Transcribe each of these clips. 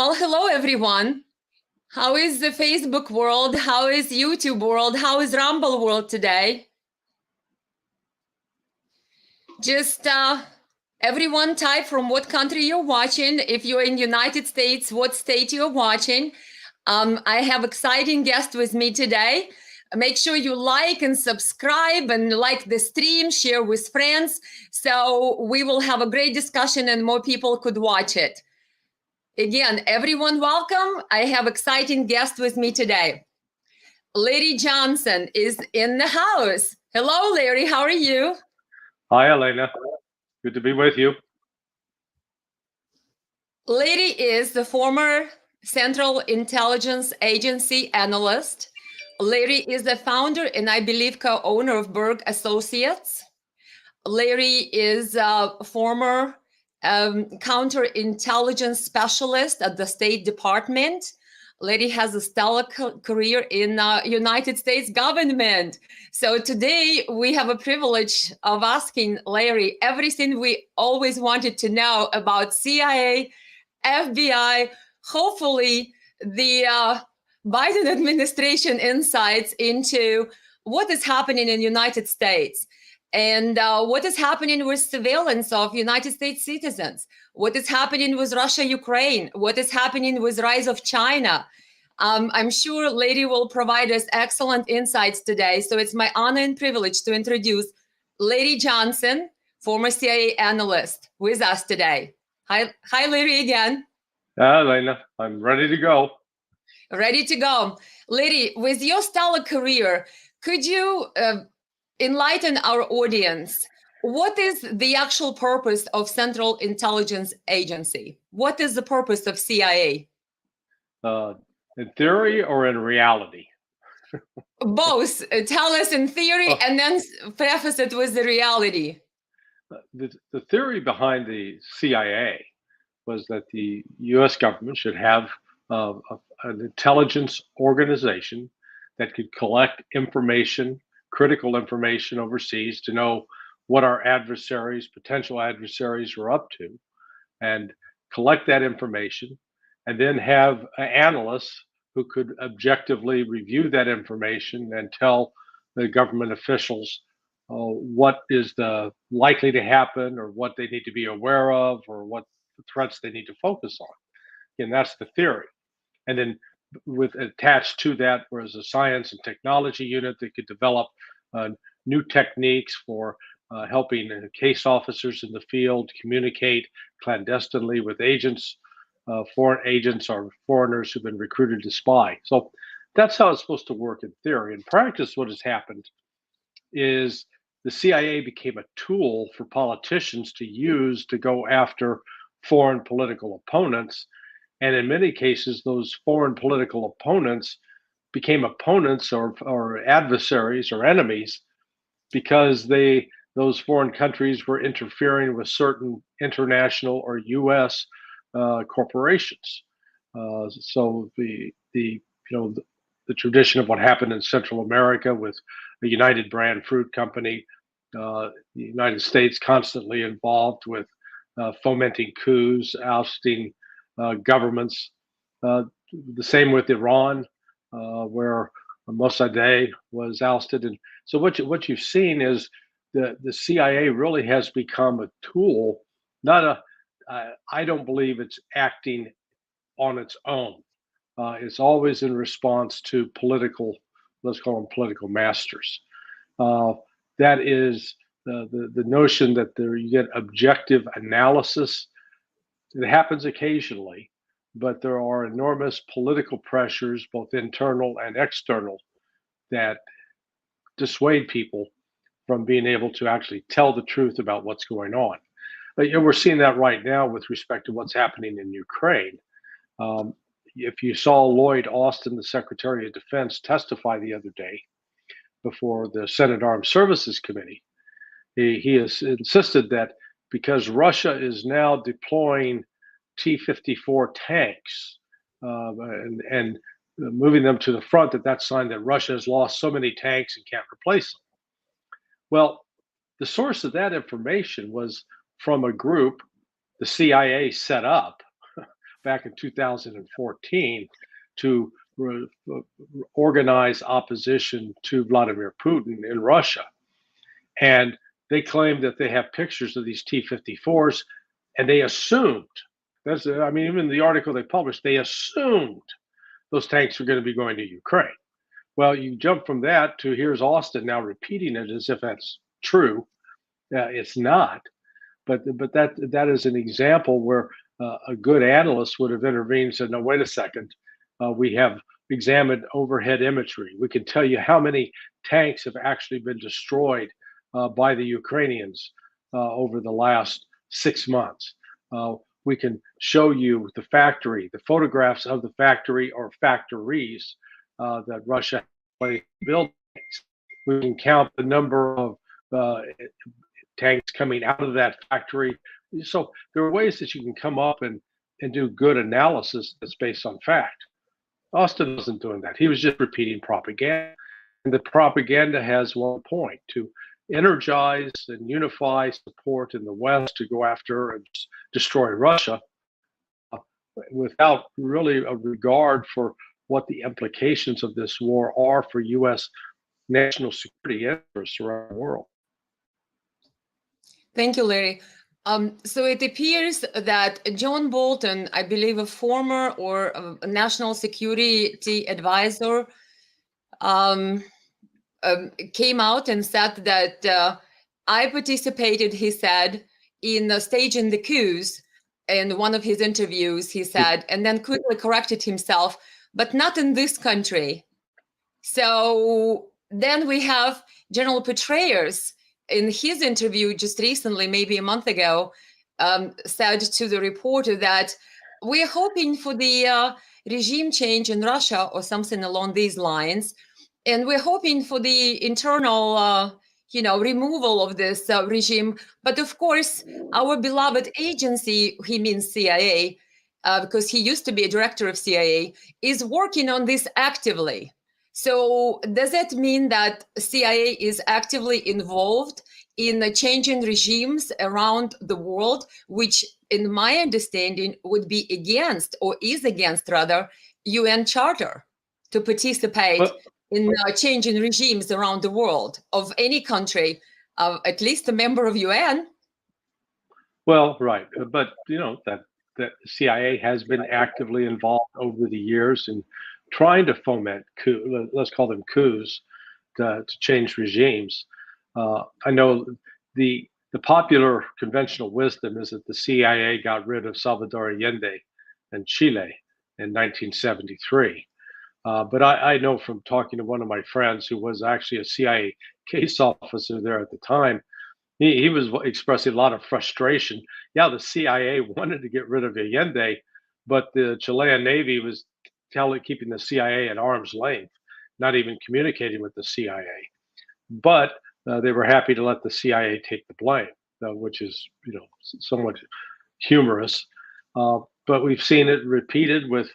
Well, hello everyone. How is the Facebook world? How is YouTube world? How is Rumble world today? Just everyone type from what country you're watching. If you're in United States, what state you're watching. I have exciting guest with me today. Make sure you like and subscribe and like the stream, share with friends. So we will have a great discussion and more people could watch it. Again, everyone welcome. I have exciting guest with me today. Larry Johnson is in the house. Hello, Larry. How are you? Hi, Elena. Good to be with you. Larry is the former Central Intelligence Agency analyst. Larry is the founder and I believe co-owner of Berg Associates. Larry is a former counterintelligence specialist at the State Department. Larry has a stellar career in United States government. So today we have a privilege of asking Larry everything we always wanted to know about CIA, FBI, hopefully the Biden administration insights into what is happening in the United States. And what is happening with surveillance of United States citizens? What is happening with Russia, Ukraine? What is happening with rise of China? I'm sure Larry will provide us excellent insights today. So it's my honor and privilege to introduce Larry Johnson, former CIA analyst, with us today. Hi, Larry again. Elena, I'm ready to go. Ready to go. Larry, with your stellar career, could you enlighten our audience? What is the actual purpose of Central Intelligence Agency? What is the purpose of CIA? In theory or in reality? Both. Tell us in theory and then preface it with the reality. The theory behind the CIA was that the U.S. government should have an intelligence organization that could collect information, critical information overseas to know what our adversaries, potential adversaries, were up to, and collect that information, and then have analysts who could objectively review that information and tell the government officials what is likely to happen, or what they need to be aware of, or what threats they need to focus on. And that's the theory. And then with attached to that was a science and technology unit that could develop new techniques for helping case officers in the field communicate clandestinely with agents, foreign agents or foreigners who've been recruited to spy. So that's how it's supposed to work in theory. In practice, what has happened is the CIA became a tool for politicians to use to go after foreign political opponents. And in many cases, those foreign political opponents became opponents or adversaries or enemies because those foreign countries were interfering with certain international or U.S. Corporations. So the tradition of what happened in Central America with the United Brand Fruit Company, the United States constantly involved with fomenting coups, ousting governments. The same with Iran, where Mossadegh was ousted. And so what you've seen is the CIA really has become a tool, I don't believe it's acting on its own. It's always in response to political, let's call them political masters. That is the notion that you get objective analysis. It happens occasionally, but there are enormous political pressures, both internal and external, that dissuade people from being able to actually tell the truth about what's going on. But, we're seeing that right now with respect to what's happening in Ukraine. If you saw Lloyd Austin, the Secretary of Defense, testify the other day before the Senate Armed Services Committee, he has insisted that because Russia is now deploying T-54 tanks and moving them to the front, that's a sign that Russia has lost so many tanks and can't replace them. Well, the source of that information was from a group the CIA set up back in 2014 to organize opposition to Vladimir Putin in Russia. And they claim that they have pictures of these T-54s, and they assumed, I mean, even the article they published, they assumed those tanks were going to be going to Ukraine. Well, you jump from that to here's Austin now repeating it as if that's true. It's not, but that is an example where a good analyst would have intervened and said, no, wait a second, we have examined overhead imagery. We can tell you how many tanks have actually been destroyed by the Ukrainians over the last 6 months. We can show you the factory, the photographs of the factory or factories that Russia built. We can count the number of tanks coming out of that factory. So there are ways that you can come up and do good analysis that's based on fact. Austin wasn't doing that. He was just repeating propaganda. And the propaganda has one point: to energize and unify support in the West to go after and destroy Russia without really a regard for what the implications of this war are for U.S. national security interests around the world. Thank you, Larry. So it appears that John Bolton, I believe a former or a national security advisor, came out and said that I participated, he said, in staging the coups. In one of his interviews, he said, and then quickly corrected himself, but not in this country. So then we have General Petraeus in his interview just recently, maybe a month ago, said to the reporter that we're hoping for the regime change in Russia or something along these lines. And we're hoping for the internal, removal of this regime. But of course, our beloved agency, he means CIA, because he used to be a director of CIA, is working on this actively. So does that mean that CIA is actively involved in changing regimes around the world, which in my understanding would be against, or is against rather, UN Charter to participate in changing regimes around the world of any country, at least a member of UN? Well, right. But, that CIA has been actively involved over the years in trying to foment let's call them coups, to change regimes. I know the popular conventional wisdom is that the CIA got rid of Salvador Allende in Chile in 1973. But I know from talking to one of my friends who was actually a CIA case officer there at the time, he was expressing a lot of frustration. Yeah, the CIA wanted to get rid of Allende, but the Chilean Navy was keeping the CIA at arm's length, not even communicating with the CIA. But they were happy to let the CIA take the blame, which is, somewhat humorous. But we've seen it repeated with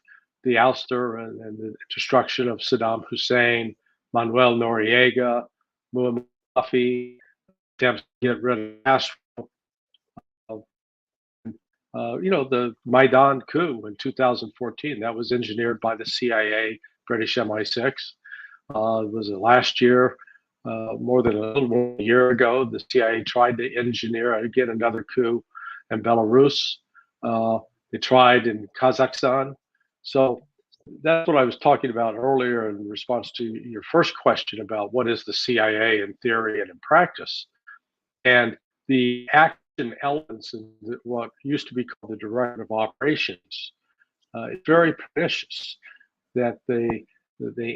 the ouster and the destruction of Saddam Hussein, Manuel Noriega, Muammar Gaddafi, attempts to get rid of Castro. The Maidan coup in 2014, that was engineered by the CIA, British MI6. Was it last year? More than a little more than a year ago, the CIA tried to engineer again another coup in Belarus. They tried in Kazakhstan. So that's what I was talking about earlier in response to your first question about what is the CIA in theory and in practice. And the action elements in what used to be called the directive of operations, it's very pernicious that they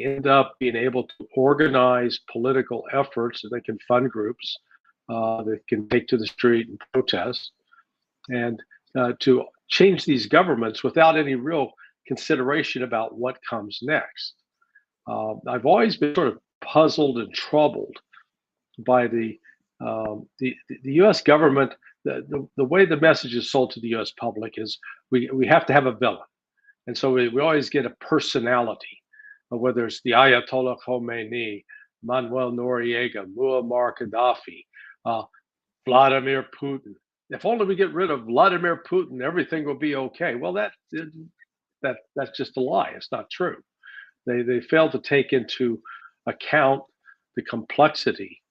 end up being able to organize political efforts, that they can fund groups that can take to the street and protest, and to change these governments without any real consideration about what comes next. I've always been sort of puzzled and troubled by the U.S. government. The way the message is sold to the U.S. public is we have to have a villain, and so we always get a personality, whether it's the Ayatollah Khomeini, Manuel Noriega, Muammar Gaddafi, Vladimir Putin. if only we get rid of Vladimir Putin, everything will be okay. Well, that's just a lie. It's not true. They fail to take into account the complexity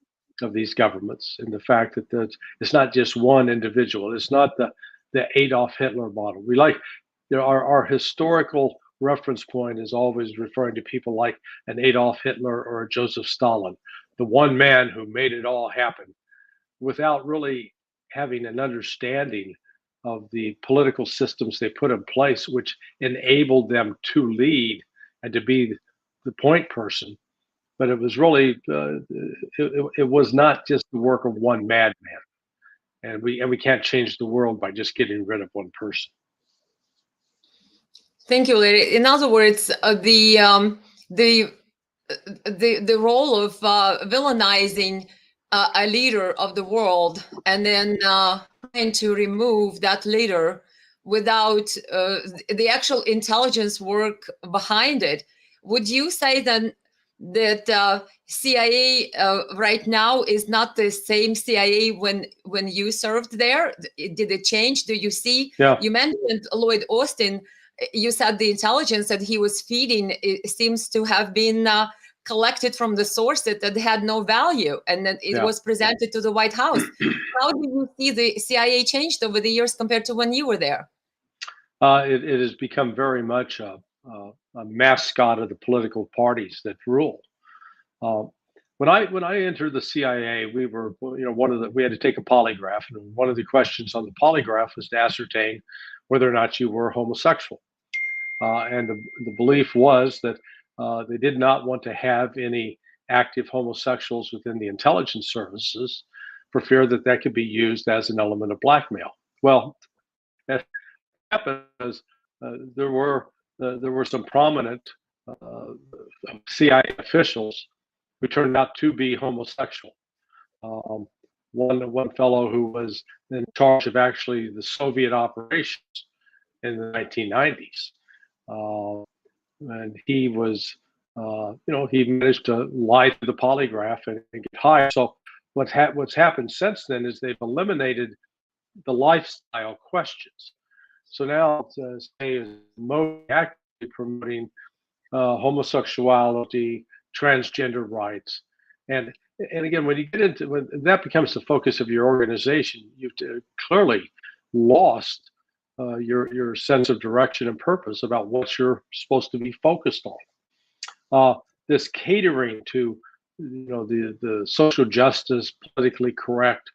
of these governments and the fact that it's not just one individual. It's not the Adolf Hitler model. We like our historical reference point is always referring to people like an Adolf Hitler or a Joseph Stalin, the one man who made it all happen, without really having an understanding of the political systems they put in place, which enabled them to lead and to be the point person. But it was really it was not just the work of one madman, and we can't change the world by just getting rid of one person. Thank you, Larry. In other words, the role of villainizing a leader of the world and then trying to remove that leader without the actual intelligence work behind it. Would you say then that CIA right now is not the same CIA when you served there? Did it change? Do you see? Yeah. You mentioned Lloyd Austin. You said the intelligence that he was feeding, it seems to have been collected from the sources that had no value, and then it was presented to the White House. How do you see the CIA changed over the years compared to when you were there? It has become very much a mascot of the political parties that rule. When I entered the CIA, we were, we had to take a polygraph, and one of the questions on the polygraph was to ascertain whether or not you were homosexual. And the belief was that they did not want to have any active homosexuals within the intelligence services for fear that that could be used as an element of blackmail. Well, that happened because there were some prominent CIA officials who turned out to be homosexual. One fellow who was in charge of actually the Soviet operations in the 1990s, and he was, he managed to lie through the polygraph and get hired. So what's happened since then is they've eliminated the lifestyle questions. So now CIA is most actively promoting homosexuality, transgender rights, and again, when that becomes the focus of your organization, you've clearly lost your sense of direction and purpose about what you're supposed to be focused on. This catering to the social justice, politically correct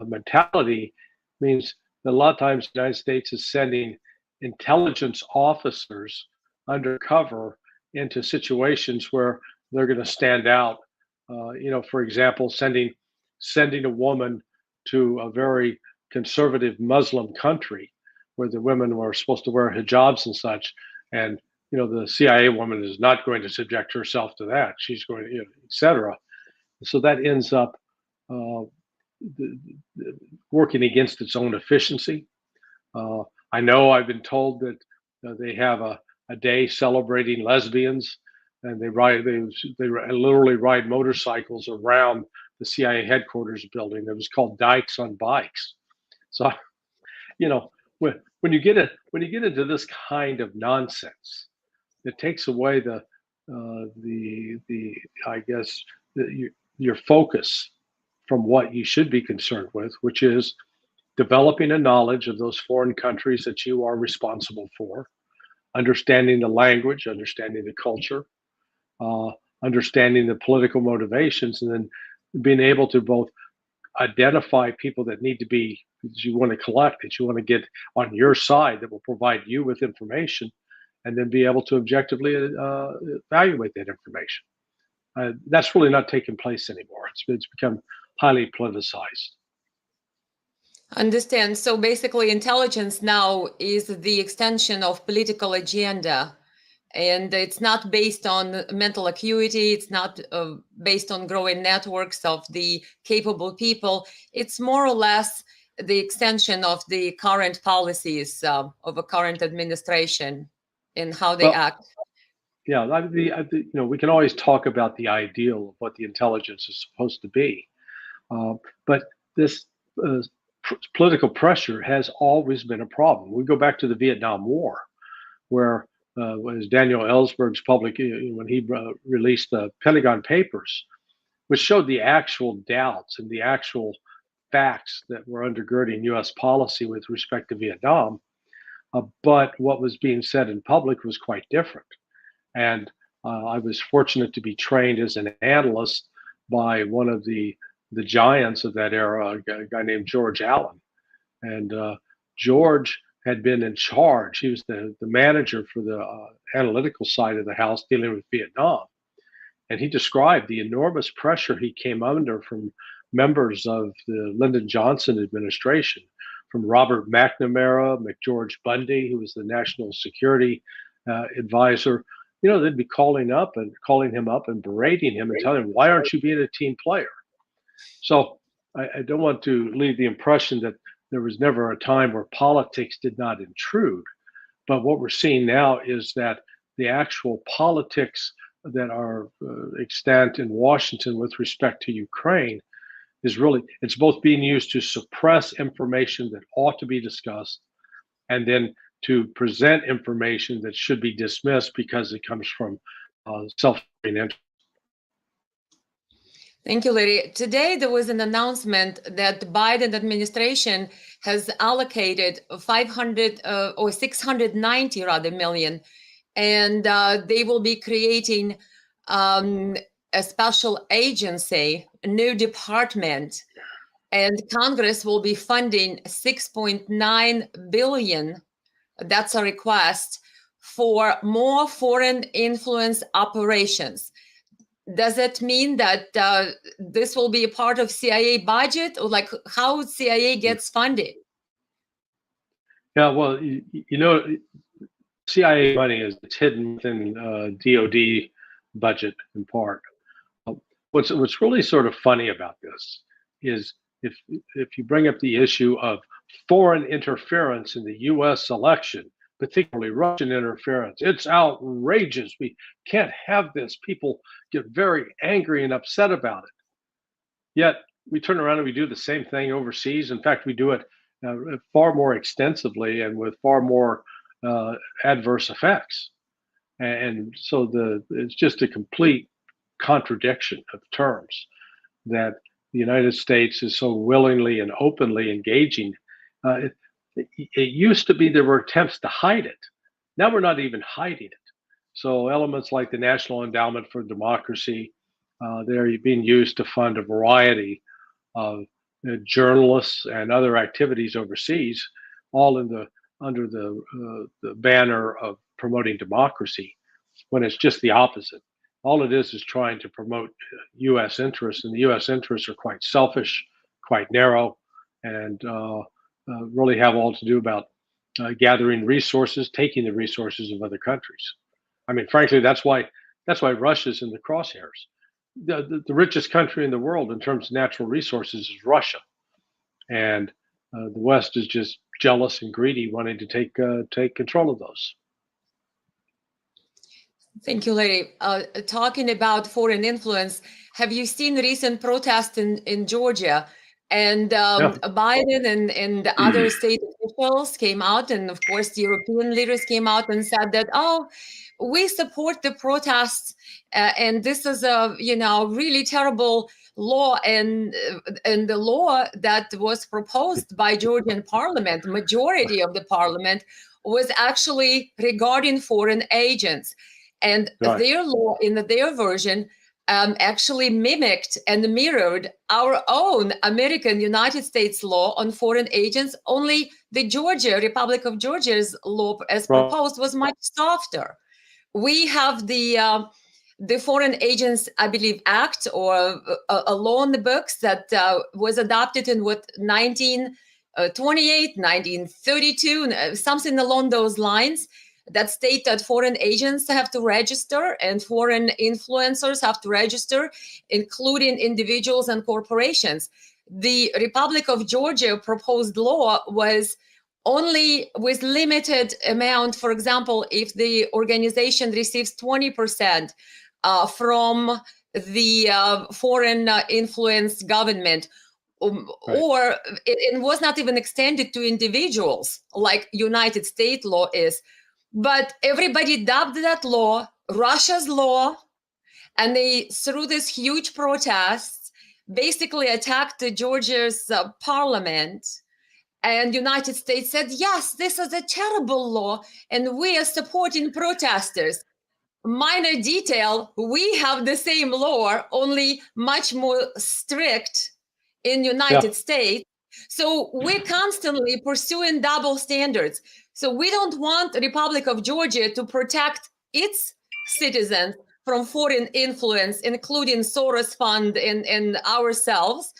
mentality means that a lot of times the United States is sending intelligence officers undercover into situations where they're going to stand out. For example, sending a woman to a very conservative Muslim country where the women were supposed to wear hijabs and such, and the CIA woman is not going to subject herself to that. She's going to, etc. So that ends up working against its own efficiency. I know I've been told that they have a day celebrating lesbians, and they literally ride motorcycles around the CIA headquarters building. It was called Dykes on Bikes. So, when you get into this kind of nonsense, it takes away your focus from what you should be concerned with, which is developing a knowledge of those foreign countries that you are responsible for, understanding the language, understanding the culture, understanding the political motivations, and then being able to both identify people that you want to collect, that you want to get on your side, that will provide you with information, and then be able to objectively evaluate that information. That's really not taking place anymore. It's become highly politicized. Understand. So basically, intelligence now is the extension of political agenda, and it's not based on mental acuity. It's not based on growing networks of the capable people. It's more or less the extension of the current policies of a current administration and how they act. Yeah, we can always talk about the ideal of what the intelligence is supposed to be, but this political pressure has always been a problem. We go back to the Vietnam War, where was Daniel Ellsberg's public when he released the Pentagon Papers, which showed the actual doubts and the actual facts that were undergirding U.S. policy with respect to Vietnam. But what was being said in public was quite different. And I was fortunate to be trained as an analyst by one of the giants of that era, a guy named George Allen. And George had been in charge. He was the manager for the analytical side of the house dealing with Vietnam. And he described the enormous pressure he came under from members of the Lyndon Johnson administration, from Robert McNamara, McGeorge Bundy, who was the national security advisor. You know, they'd be calling him up and berating him and telling him, why aren't you being a team player? So I don't want to leave the impression that there was never a time where politics did not intrude. But what we're seeing now is that the actual politics that are extant in Washington with respect to Ukraine is really, it's both being used to suppress information that ought to be discussed, and then to present information that should be dismissed because it comes from self-serving interest. Thank you, Larry. Today, there was an announcement that the Biden administration has allocated 500 or 690 rather million, and they will be creating a special agency, a new department, and Congress will be funding 6.9 billion. That's a request for more foreign influence operations. Does it mean that this will be a part of CIA budget, or like how CIA gets funded? Yeah, well, you know, CIA money is hidden within DoD budget in part. What's really sort of funny about this is if you bring up the issue of foreign interference in the U.S. election, particularly Russian interference, it's outrageous. We can't have this. People get very angry and upset about it. Yet we turn around and we do the same thing overseas. In fact, we do it far more extensively and with far more adverse effects. And so it's just a complete contradiction of terms that the United States is so willingly and openly engaging. It used to be there were attempts to hide it. Now we're not even hiding it. So elements like the National Endowment for Democracy, they're being used to fund a variety of journalists and other activities overseas, all under the banner of promoting democracy, when it's just the opposite. All it is trying to promote U.S. interests, and the U.S. interests are quite selfish, quite narrow, and really have all to do about gathering resources, taking the resources of other countries. I mean, frankly, that's why Russia's in the crosshairs. The richest country in the world in terms of natural resources is Russia, and the West is just jealous and greedy, wanting to take control of those. Thank you, Larry. Talking about foreign influence, have you seen recent protests in Georgia? And Yeah. Biden and other state officials came out, and of course, European leaders came out and said that, oh, we support the protests, and this is a really terrible law, and the law that was proposed by Georgian Parliament, majority of the Parliament, was actually regarding foreign agents. And Right. their law, in their version, actually mimicked and mirrored our own American United States law on foreign agents. Only the Republic of Georgia's law, as proposed, was much softer. We have the Foreign Agents, I believe, Act, or a law in the books that was adopted in 1928, 1932, something along those lines, that state that foreign agents have to register and foreign influencers have to register, including individuals and corporations. The Republic of Georgia proposed law was only with limited amount. For example, if the organization receives 20% from the foreign influence government, or it was not even extended to individuals like United States law is. But everybody dubbed that law Russia's law, and they, through this huge protests, basically attacked Georgia's parliament. And United States said, yes, this is a terrible law, and we are supporting protesters. Minor detail, we have the same law, only much more strict in United States. So we're constantly pursuing double standards. So we don't want the Republic of Georgia to protect its citizens from foreign influence, including Soros Fund and ourselves.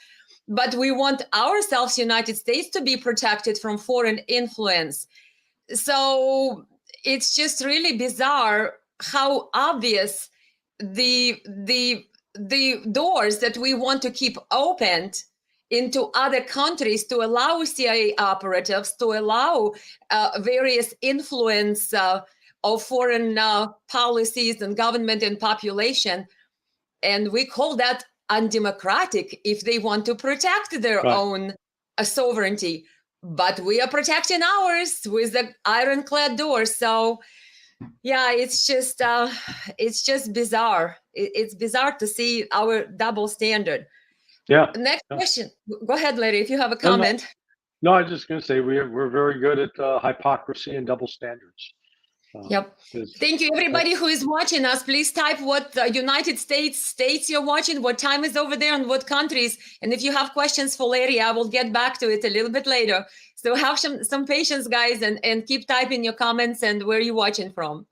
But we want ourselves, United States, to be protected from foreign influence. So it's just really bizarre how obvious the doors that we want to keep opened into other countries to allow CIA operatives, to allow various influence of foreign policies and government and population. And we call that undemocratic if they want to protect their own sovereignty. But we are protecting ours with the ironclad door. So yeah, it's just bizarre. It's bizarre to see our double standard. Yeah. Next question. Go ahead, Larry, if you have a comment. No, I was just going to say we're very good at hypocrisy and double standards. Yep. Thank you, everybody who is watching us. Please type what United States you're watching, what time is over there, and what countries. And if you have questions for Larry, I will get back to it a little bit later. So have some patience, guys, and keep typing your comments and where you're watching from.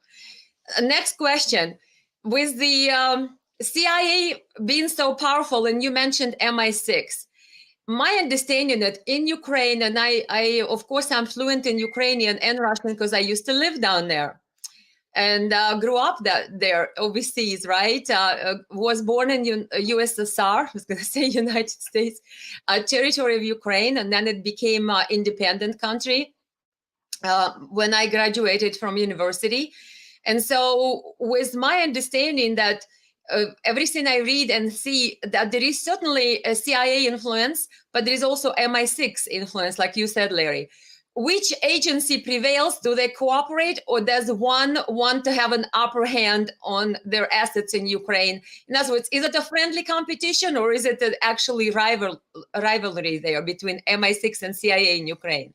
Next question. With the CIA being so powerful, and you mentioned MI6, my understanding that in Ukraine, and I of course, I'm fluent in Ukrainian and Russian because I used to live down there and grew up there overseas, right? Was born in USSR, I was going to say United States, territory of Ukraine, and then it became an independent country when I graduated from university. And so with my understanding that everything I read and see, that there is certainly a CIA influence, but there is also MI6 influence, like you said, Larry. Which agency prevails? Do they cooperate, or does one want to have an upper hand on their assets in Ukraine? In other words, is it a friendly competition, or is it actually rivalry there between MI6 and CIA in Ukraine?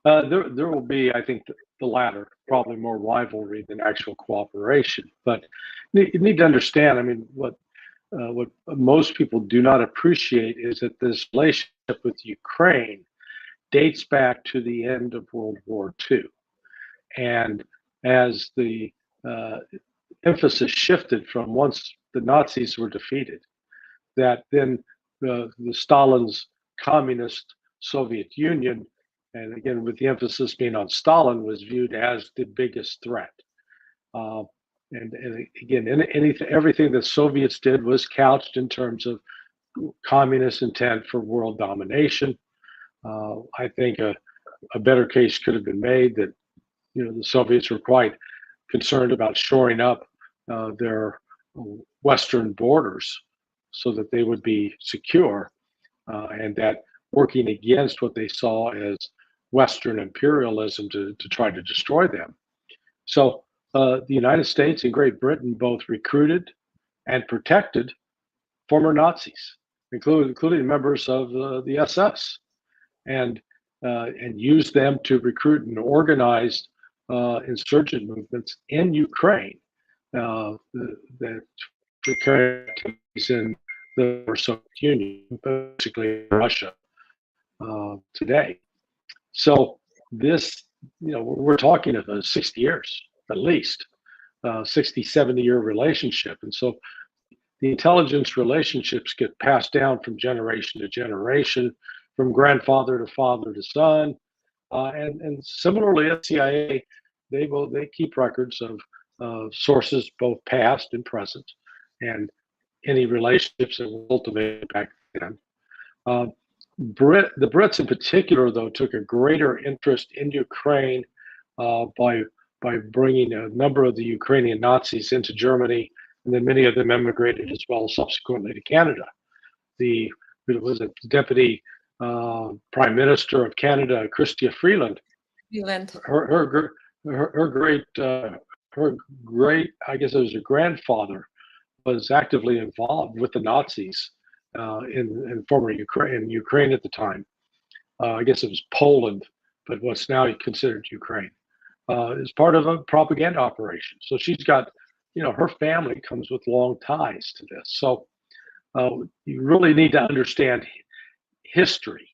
There will be, I think, the latter, probably more rivalry than actual cooperation. But you need to understand, I mean, what most people do not appreciate is that this relationship with Ukraine dates back to the end of World War II. And as the emphasis shifted from once the Nazis were defeated, that then the Stalin's communist Soviet Union, and again with the emphasis being on Stalin, was viewed as the biggest threat. And again, everything the Soviets did was couched in terms of communist intent for world domination. I think a better case could have been made that the Soviets were quite concerned about shoring up their Western borders so that they would be secure, and that working against what they saw as Western imperialism to try to destroy them. So the United States and Great Britain both recruited and protected former Nazis, including members of the SS, and used them to recruit and organize insurgent movements in Ukraine that carry activities in the Soviet Union, basically Russia today. So this, we're talking of 60 years at least, 60, 70-year relationship. And so the intelligence relationships get passed down from generation to generation, from grandfather to father to son. And similarly at CIA, they keep records of sources both past and present, and any relationships that were cultivated back then. The Brits in particular, though, took a greater interest in Ukraine by bringing a number of the Ukrainian Nazis into Germany, and then many of them emigrated as well subsequently to Canada. The who was a deputy prime minister of Canada, Chrystia Freeland. Her great, I guess it was her grandfather, was actively involved with the Nazis in former Ukraine at the time. I guess it was Poland, but what's now considered Ukraine. As part of a propaganda operation. So she's got, her family comes with long ties to this. So you really need to understand history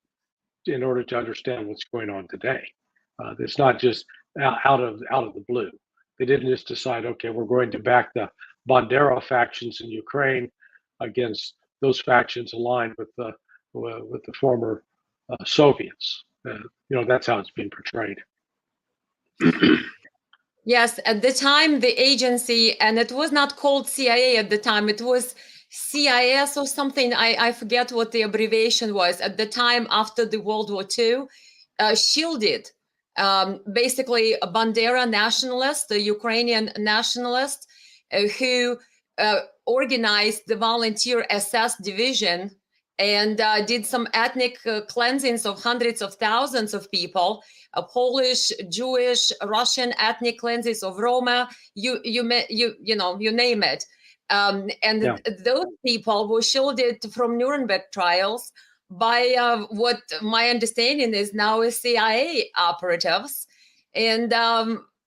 in order to understand what's going on today. It's not just out of the blue. They didn't just decide, okay, we're going to back the Bandera factions in Ukraine against those factions aligned with the former Soviets. That's how it's being portrayed. Yes, at the time, the agency, and it was not called CIA at the time, it was CIS or something. I forget what the abbreviation was. At the time, after the World War II, shielded basically a Bandera nationalist, the Ukrainian nationalist, who organized the volunteer SS division and did some ethnic cleansings of hundreds of thousands of people, Polish, Jewish, Russian ethnic cleanses of Roma, you name it. Those people were shielded from Nuremberg trials by what my understanding is now is CIA operatives. And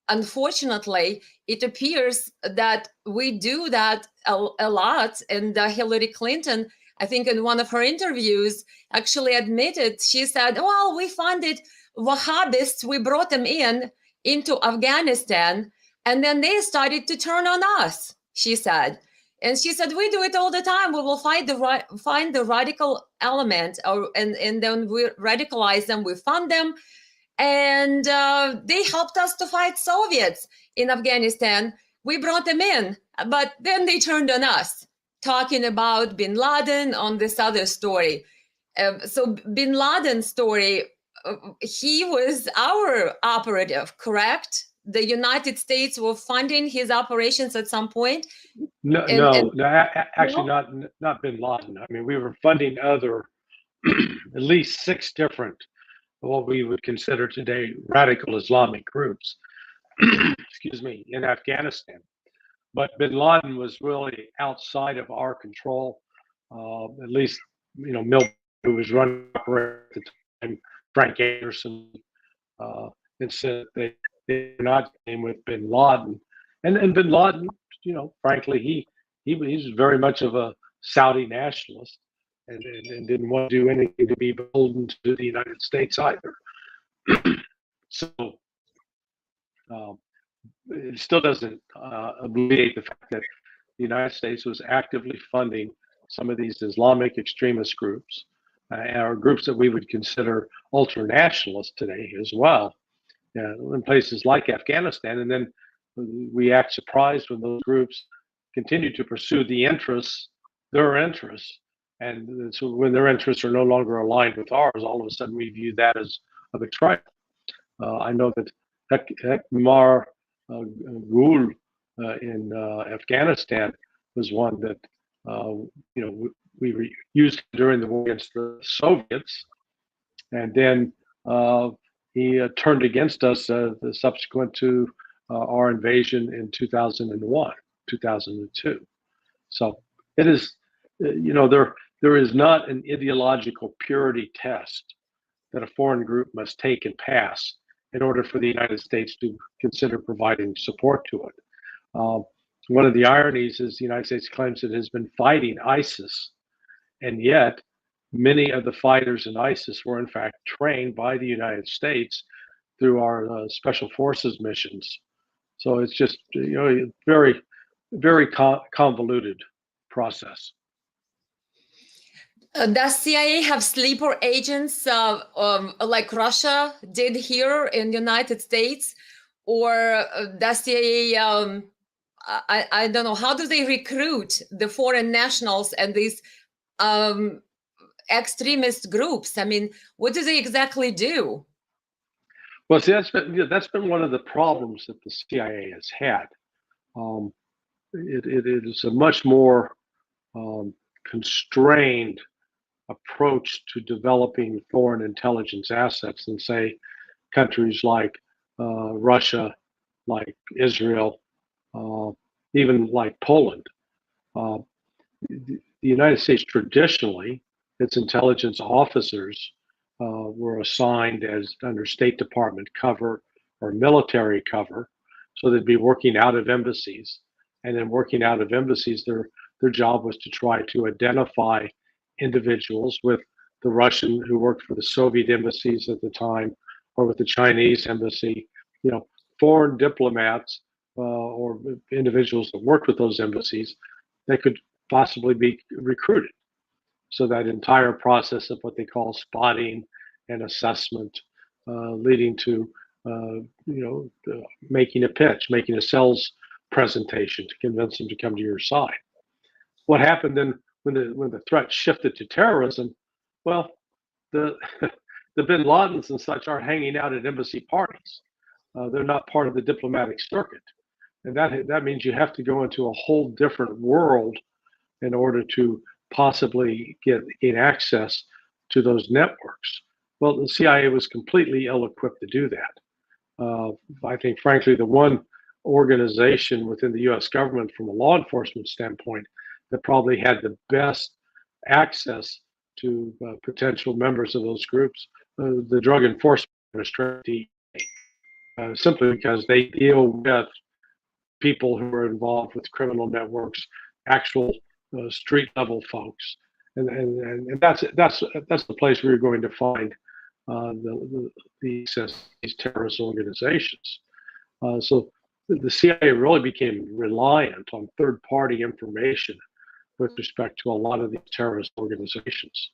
unfortunately, it appears that we do that a lot. And Hillary Clinton, I think in one of her interviews, actually admitted, she said, well, we funded Wahhabists, we brought them into Afghanistan, and then they started to turn on us, she said. And she said, we do it all the time. We will find the radical element, and then we radicalize them, we fund them. And they helped us to fight Soviets in Afghanistan. We brought them in, but then they turned on us, talking about bin Laden on this other story. So bin Laden's story, he was our operative, correct? The United States were funding his operations at some point. Actually, not bin Laden. I mean, we were funding other, at least 6 different, what we would consider today radical Islamic groups, excuse me, in Afghanistan. But bin Laden was really outside of our control. At least, Milton, who was running at the time, Frank Anderson, and said they were not dealing with bin Laden. And bin Laden, frankly, he was very much of a Saudi nationalist and didn't want to do anything to be beholden to the United States either. So it still doesn't alleviate the fact that the United States was actively funding some of these Islamic extremist groups, or groups that we would consider ultra-nationalists today as well, in places like Afghanistan. And then we act surprised when those groups continue to pursue their interests. And so when their interests are no longer aligned with ours, all of a sudden we view that as a betrayal. I know that Hekmar Gul in Afghanistan was one that we were used during the war against the Soviets, and then he turned against us subsequent to our invasion in 2001, 2002. So it is, there is not an ideological purity test that a foreign group must take and pass in order for the United States to consider providing support to it. One of the ironies is the United States claims it has been fighting ISIS, and yet many of the fighters in ISIS were in fact trained by the United States through our special forces missions. So it's just, very, very convoluted process. Does CIA have sleeper agents like Russia did here in the United States? Or does CIA, I don't know, how do they recruit the foreign nationals and these extremist groups? I mean, what do they exactly do? Well, see, that's been one of the problems that the CIA has had. It is a much more constrained approach to developing foreign intelligence assets than, say, countries like Russia, like Israel, even like Poland. Uh, the United States traditionally, its intelligence officers were assigned as under State Department cover or military cover, so they'd be working out of embassies, and then working out of embassies, their job was to try to identify individuals with the Russian who worked for the Soviet embassies at the time, or with the Chinese embassy, you know, foreign diplomats or individuals that worked with those embassies that could possibly be recruited. So that entire process of what they call spotting and assessment, leading to making a pitch, making a sales presentation to convince them to come to your side. What happened then when the threat shifted to terrorism? Well, the the Bin Ladens and such are hanging out at embassy parties. They're not part of the diplomatic circuit, and that means you have to go into a whole different world in order to possibly gain access to those networks. Well, the CIA was completely ill-equipped to do that. I think, frankly, the one organization within the U.S. government from a law enforcement standpoint that probably had the best access to potential members of those groups, the Drug Enforcement Administration, simply because they deal with people who are involved with criminal networks, actual street level folks, and that's the place where you're going to find these terrorist organizations. So the CIA really became reliant on third-party information with respect to a lot of these terrorist organizations,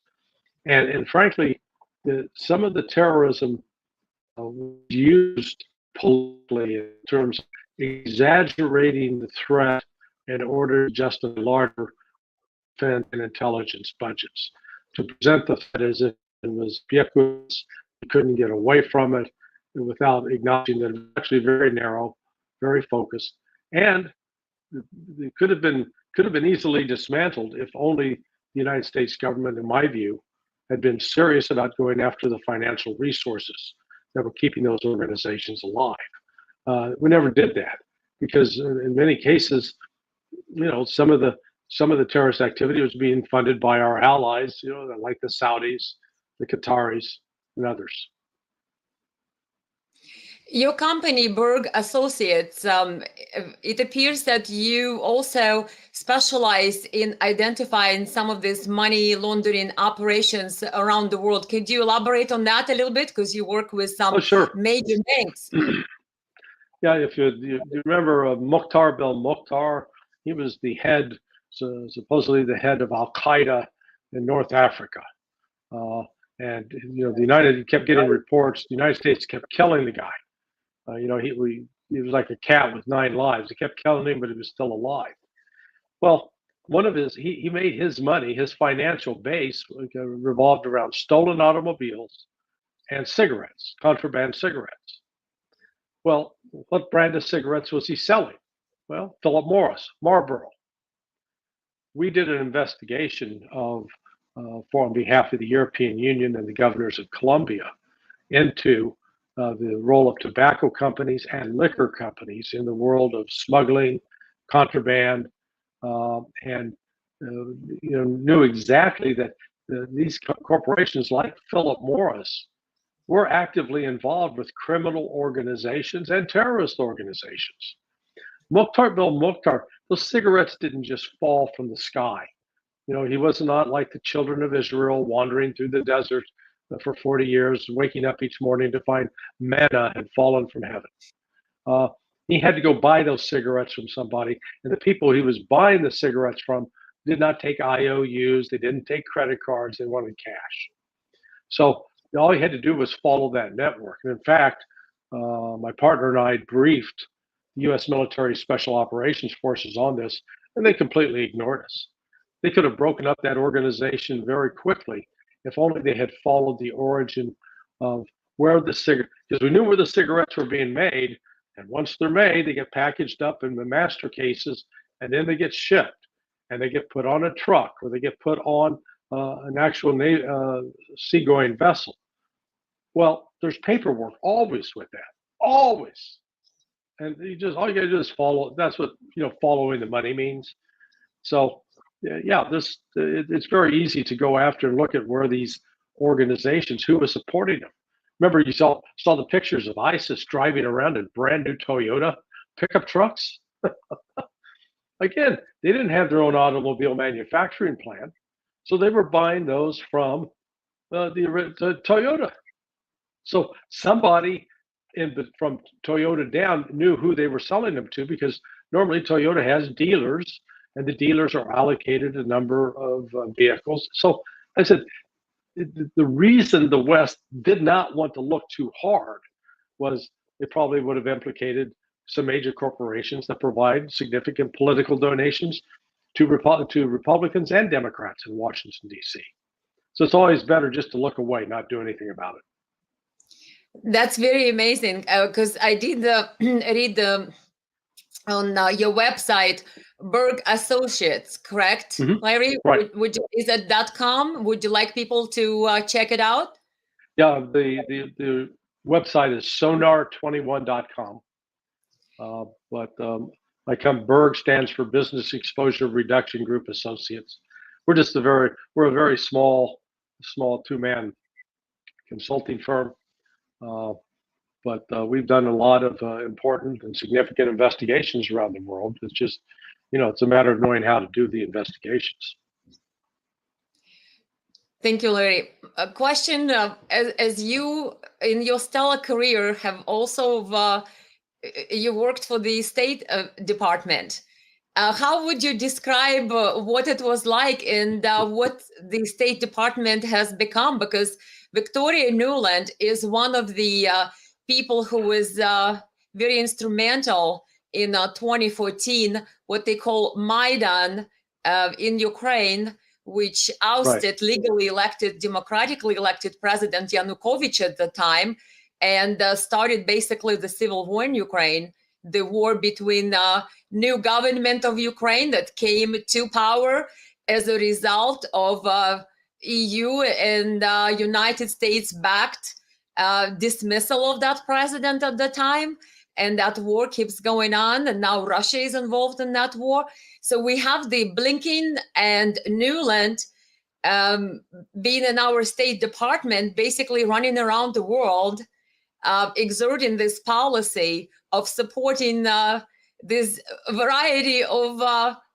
and frankly, some of the terrorism was used politically in terms of exaggerating the threat in order to justify larger defense and intelligence budgets, to present the threat as if it was ubiquitous, you couldn't get away from it, without acknowledging that it was actually very narrow, very focused, and it could have been easily dismantled if only the United States government, in my view, had been serious about going after the financial resources that were keeping those organizations alive. We never did that because in many cases, some of the terrorist activity was being funded by our allies, like the Saudis, the Qataris, and others. Your company, Berg Associates, it appears that you also specialize in identifying some of these money laundering operations around the world. Could you elaborate on that a little bit? Because you work with some major banks. Yeah, if you remember Mukhtar Belmokhtar, he was the head, supposedly the head of Al Qaeda in North Africa. And he kept getting reports. The United States kept killing the guy. He was like a cat with 9 lives. They kept killing him, but he was still alive. Well, he made his money, his financial base revolved around stolen automobiles and cigarettes, contraband cigarettes. Well, what brand of cigarettes was he selling? Well, Philip Morris, Marlboro. We did an investigation on behalf of the European Union and the governors of Colombia into the role of tobacco companies and liquor companies in the world of smuggling, contraband, and knew exactly that these corporations like Philip Morris were actively involved with criminal organizations and terrorist organizations. Mukhtar Belmokhtar, those cigarettes didn't just fall from the sky. He was not like the children of Israel wandering through the desert for 40 years, waking up each morning to find manna had fallen from heaven. He had to go buy those cigarettes from somebody, and the people he was buying the cigarettes from did not take IOUs, they didn't take credit cards, they wanted cash. So all he had to do was follow that network. And in fact, my partner and I briefed the U.S. military special operations forces on this, and they completely ignored us. They could have broken up that organization very quickly if only they had followed the origin of where the cigarettes, because we knew where the cigarettes were being made. And once they're made, they get packaged up in the master cases, and then they get shipped, and they get put on a truck, or they get put on an actual seagoing vessel. Well, there's paperwork always with that, always. And all you got to do is follow. That's what following the money means. So, yeah, it's very easy to go after and look at where these organizations, who was supporting them. Remember, you saw the pictures of ISIS driving around in brand new Toyota pickup trucks. Again, they didn't have their own automobile manufacturing plant, so they were buying those from the Toyota. So somebody from Toyota down knew who they were selling them to, because normally Toyota has dealers, and the dealers are allocated a number of vehicles. So I said, the reason the West did not want to look too hard was it probably would have implicated some major corporations that provide significant political donations to Republicans and Democrats in Washington, D.C. So it's always better just to look away, not do anything about it. That's very amazing, because I did read on your website, Berg Associates, correct, Larry? Right. Is it .com? Would you like people to check it out? Yeah, the website is sonar21.com. Berg stands for Business Exposure Reduction Group Associates. We're a very small two-man consulting firm. But we've done a lot of important and significant investigations around the world. It's just, it's a matter of knowing how to do the investigations. Thank you, Larry. A question, as you, in your stellar career, have also, you worked for the State Department. How would you describe what it was like and what the State Department has become? Because Victoria Nuland is one of the people who was very instrumental in 2014, what they call Maidan in Ukraine, which ousted legally elected, democratically elected President Yanukovych at the time, and started basically the civil war in Ukraine, the war between new government of Ukraine that came to power as a result of EU and United States backed dismissal of that president at the time. And that war keeps going on. And now Russia is involved in that war. So we have the Blinken and Nuland being in our State Department, basically running around the world, exerting this policy of supporting this variety of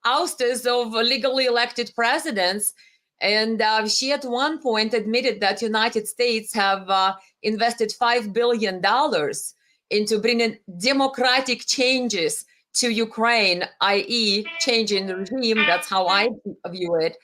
ousters of legally elected presidents. And she at one point admitted that United States have invested $5 billion into bringing democratic changes to Ukraine, i.e. changing the regime. That's how I view it.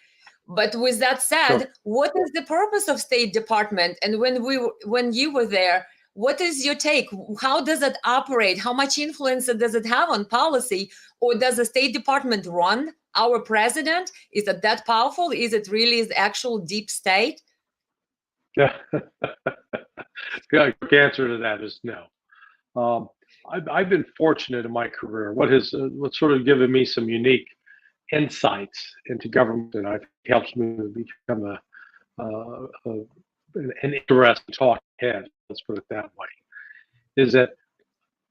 But with that said, what is the purpose of State Department? And when you were there, what is your take? How does it operate? How much influence does it have on policy? Or does the State Department run our president? Is it that powerful? Is it really the actual deep state? Yeah. The quick answer to that is no. I've been fortunate in my career. What's sort of given me some unique insights into government, and I've helped me become an interesting talking head, let's put it that way, is that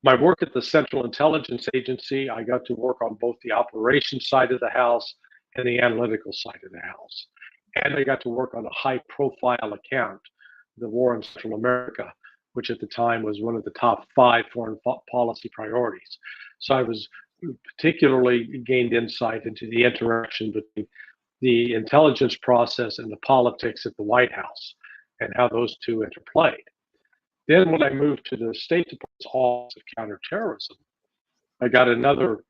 my work at the Central Intelligence Agency, I got to work on both the operations side of the house and the analytical side of the house. And I got to work on a high-profile account, the war in Central America, which at the time was one of the top 5 foreign policy priorities. So I was particularly gained insight into the interaction between the intelligence process and the politics at the White House and how those two interplayed. Then when I moved to the State Department's Office of Counterterrorism, I got another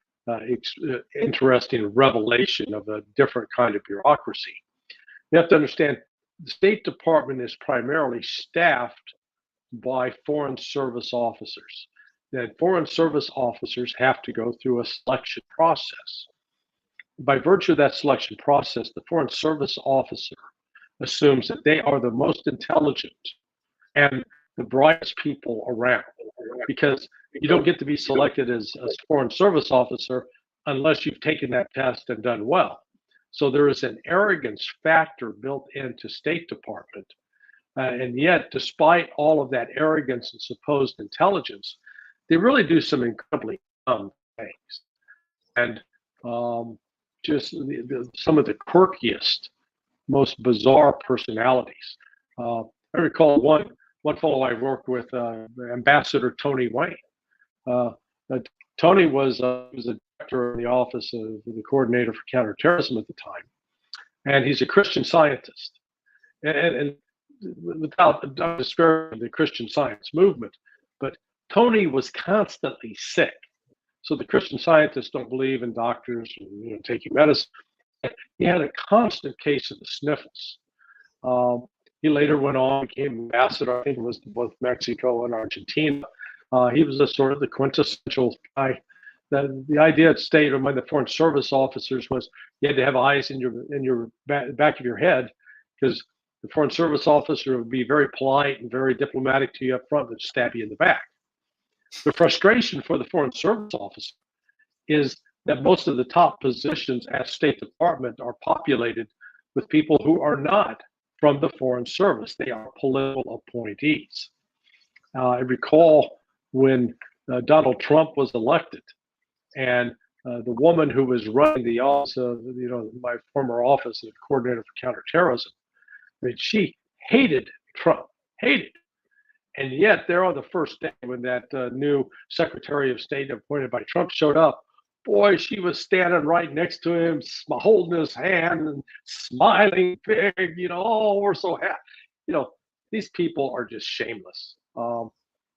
interesting revelation of a different kind of bureaucracy. You have to understand, the State Department is primarily staffed by Foreign Service officers. Then Foreign Service officers have to go through a selection process. By virtue of that selection process, the Foreign Service officer assumes that they are the most intelligent and the brightest people around, because you don't get to be selected as a Foreign Service officer unless you've taken that test and done well. So there is an arrogance factor built into State Department. And yet, despite all of that arrogance and supposed intelligence, they really do some incredibly dumb things. And just some of the quirkiest, most bizarre personalities. I recall one fellow I worked with, Ambassador Tony Wayne. Tony was a director in the office of the coordinator for counterterrorism at the time, and he's a Christian Scientist. And without disparaging the Christian Science movement, but Tony was constantly sick. So the Christian Scientists don't believe in doctors and taking medicine. He had a constant case of the sniffles. He later went on, became ambassador, I think it was to both Mexico and Argentina. He was a sort of the quintessential guy. The idea at state among the foreign service officers was you had to have eyes in your back of your head, because the foreign service officer would be very polite and very diplomatic to you up front, but stab you in the back. The frustration for the foreign service officer is that most of the top positions at State Department are populated with people who are not from the Foreign Service. They are political appointees. I recall when Donald Trump was elected, and the woman who was running the office of, my former office as coordinator for counterterrorism, I mean, she hated Trump, hated. And yet, there on the first day when that new Secretary of State appointed by Trump showed up, boy, she was standing right next to him, holding his hand and smiling big, oh, we're so happy. These people are just shameless.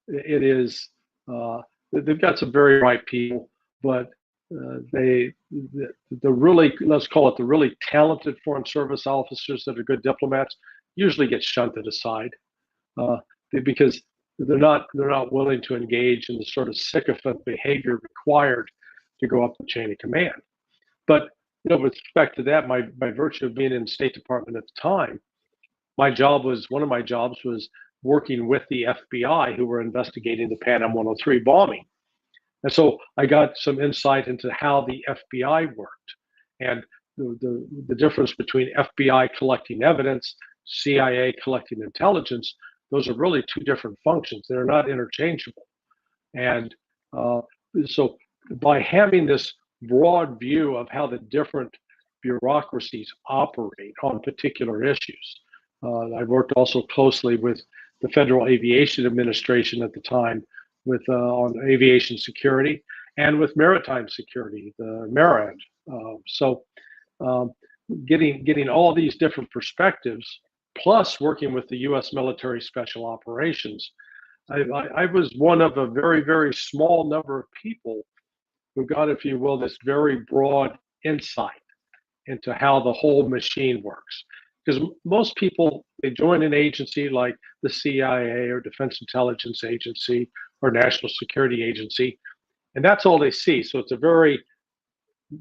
It is, they've got some very bright people, but the really, let's call it the really talented Foreign Service officers that are good diplomats usually get shunted aside. Because they're not willing to engage in the sort of sycophant behavior required to go up the chain of command. But with respect to that, by virtue of being in the State Department at the time, one of my jobs was working with the FBI, who were investigating the Pan Am 103 bombing. And so I got some insight into how the FBI worked, and the difference between FBI collecting evidence, CIA collecting intelligence. Those are really two different functions. They're not interchangeable. And so by having this broad view of how the different bureaucracies operate on particular issues, I worked also closely with the Federal Aviation Administration at the time on aviation security and with maritime security, the MARAD. So getting all these different perspectives, plus working with the U.S. military special operations, I was one of a very, very small number of people who got, if you will, this very broad insight into how the whole machine works. Because most people, they join an agency like the CIA or Defense Intelligence Agency or National Security Agency, and that's all they see. So it's a very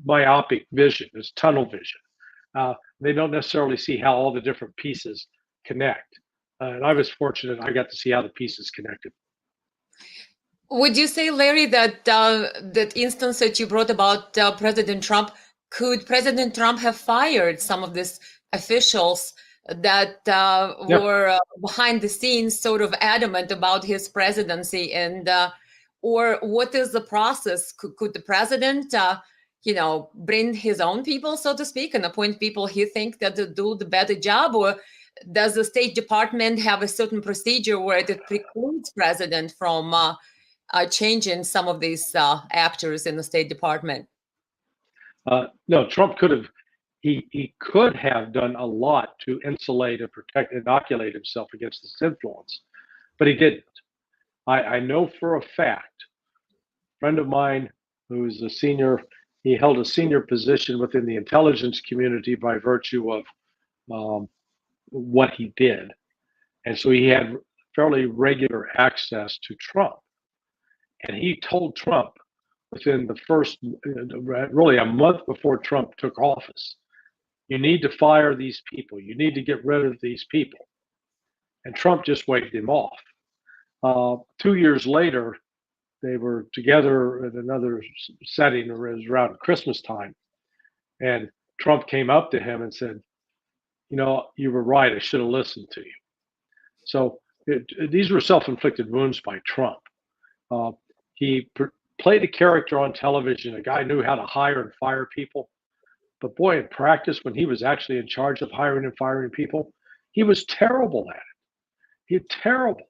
myopic vision, it's tunnel vision. They don't necessarily see how all the different pieces connect. And I was fortunate, I got to see how the pieces connected. Would you say, Larry, that that instance that you brought about President Trump, could President Trump have fired some of these officials that were behind the scenes sort of adamant about his presidency? And or what is the process? Could the president bring his own people, so to speak, and appoint people he thinks that do the better job? Or does the State Department have a certain procedure where it precludes president from changing some of these actors in the State Department? No, Trump could have. He could have done a lot to insulate and protect, inoculate himself against this influence, but he didn't. I know for a fact, a friend of mine who's a senior, he held a senior position within the intelligence community by virtue of what he did. And so he had fairly regular access to Trump. And he told Trump within the first, really a month before Trump took office, you need to fire these people. You need to get rid of these people. And Trump just waved him off. 2 years later, they were together in another setting, around Christmas time. And Trump came up to him and said, you know, you were right. I should have listened to you. So these were self-inflicted wounds by Trump. He played a character on television, a guy who knew how to hire and fire people. But boy, in practice, when he was actually in charge of hiring and firing people, he was terrible at it. Terrible.